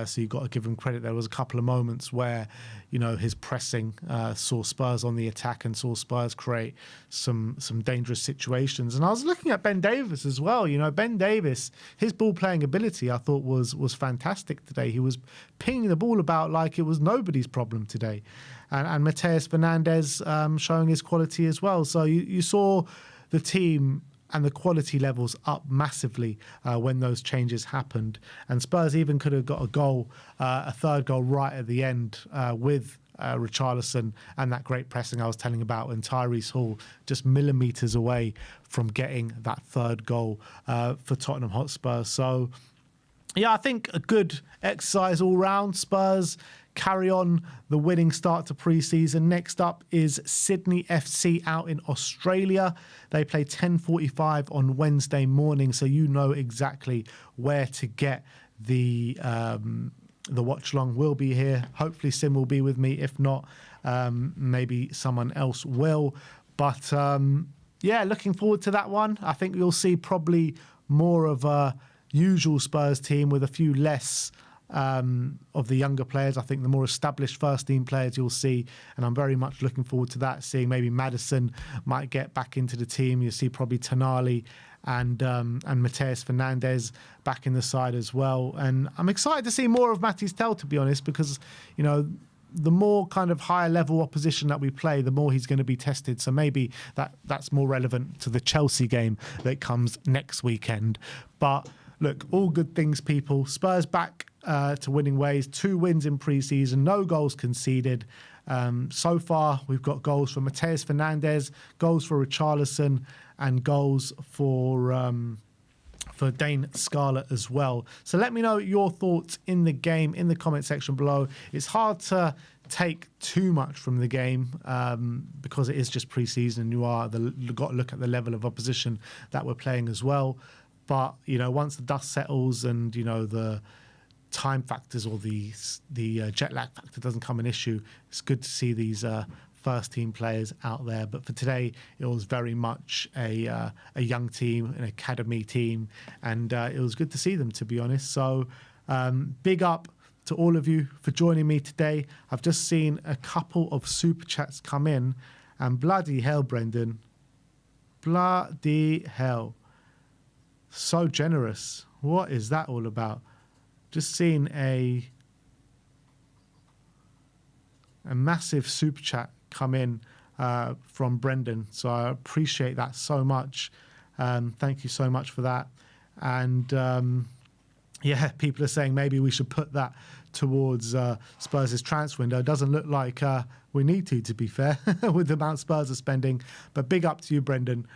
So you've got to give him credit. There was a couple of moments where, you know, his pressing saw Spurs on the attack and saw Spurs create some dangerous situations. And I was looking at Ben Davies as well. You know, Ben Davies, his ball playing ability, I thought was fantastic today. He was pinging the ball about like it was nobody's problem today. And Mateus Fernandes showing his quality as well. So you saw the team and the quality levels up massively when those changes happened. And Spurs even could have got a third goal right at the end with Richarlison and that great pressing I was telling about, and Tyrese Hall just millimetres away from getting that third goal for Tottenham Hotspur. So, yeah, I think a good exercise all round. Spurs carry on the winning start to pre-season. Next up is Sydney FC out in Australia. They play 10:45 on Wednesday morning, so you know exactly where to get the watch along. Will be here. Hopefully Sim will be with me. If not, maybe someone else will. But yeah, looking forward to that one. I think you'll see probably more of a usual Spurs team with a few less of the younger players. I think the more established first team players you'll see, and I'm very much looking forward to that, seeing maybe Maddison might get back into the team. You'll see probably Tonali and Mateus Fernandes back in the side as well. And I'm excited to see more of Matisse Tell, to be honest, because, you know, the more kind of higher level opposition that we play, the more he's going to be tested. So maybe that's more relevant to the Chelsea game that comes next weekend. But look, all good things, people. Spurs back to winning ways. 2 wins in pre-season, no goals conceded. So far, we've got goals for Mateus Fernandes, goals for Richarlison, and goals for Dane Scarlett as well. So let me know your thoughts in the game in the comment section below. It's hard to take too much from the game because it is just pre-season. You've got to look at the level of opposition that we're playing as well. But, you know, once the dust settles and, you know, the time factors or the jet lag factor doesn't come an issue, it's good to see these first team players out there. But for today, it was very much a young team, an academy team, and it was good to see them, to be honest. So big up to all of you for joining me today. I've just seen a couple of super chats come in, and bloody hell, Brendan, bloody hell, so generous. What is that all about? Just seen a massive super chat come in from Brendan, so I appreciate that so much. Thank you so much for that. And yeah, people are saying maybe we should put that towards Spurs' transfer window. It doesn't look like we need to be fair, with the amount Spurs are spending. But big up to you, Brendan.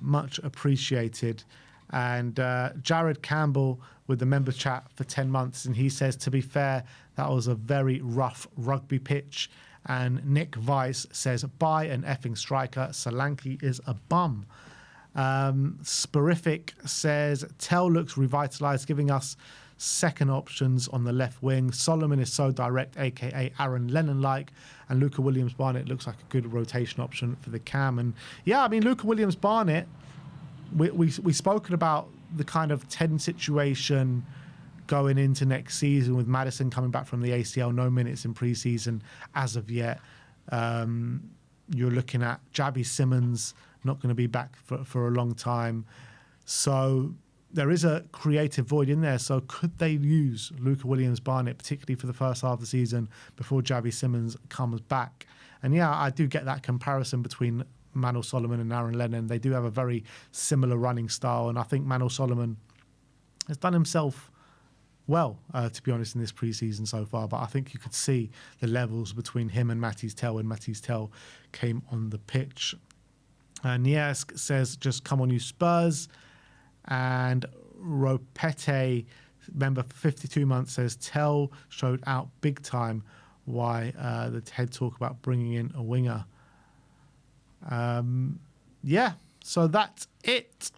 Much appreciated. And Jared Campbell with the member chat for 10 months. And he says, to be fair, that was a very rough rugby pitch. And Nick Weiss says, buy an effing striker. Solanke is a bum. Sporific says, Tell looks revitalised, giving us second options on the left wing. Solomon is so direct, a.k.a. Aaron Lennon-like. And Luca Williams-Barnett looks like a good rotation option for the cam. And yeah, I mean, Luca Williams-Barnett, we spoken about the kind of 10 situation going into next season with Maddison coming back from the ACL, no minutes in pre-season as of yet. You're looking at Javi Simmons not going to be back for a long time. So there is a creative void in there. So could they use Luca Williams-Barnett, particularly for the first half of the season before Javi Simmons comes back? And yeah, I do get that comparison between Manor Solomon and Aaron Lennon. They do have a very similar running style, and I think Manor Solomon has done himself well, to be honest, in this preseason so far. But I think you could see the levels between him and Matisse Tell when Matisse Tell came on the pitch. Niesk says, just come on you Spurs. And Ropete, member for 52 months, says, Tell showed out big time why the head talk about bringing in a winger. Yeah, so that's it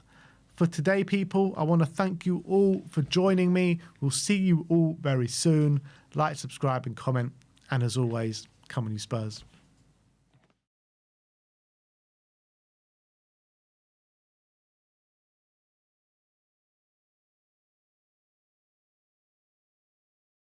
for today, people. I want to thank you all for joining me. We'll see you all very soon. Like, subscribe and comment. And as always, come on you Spurs.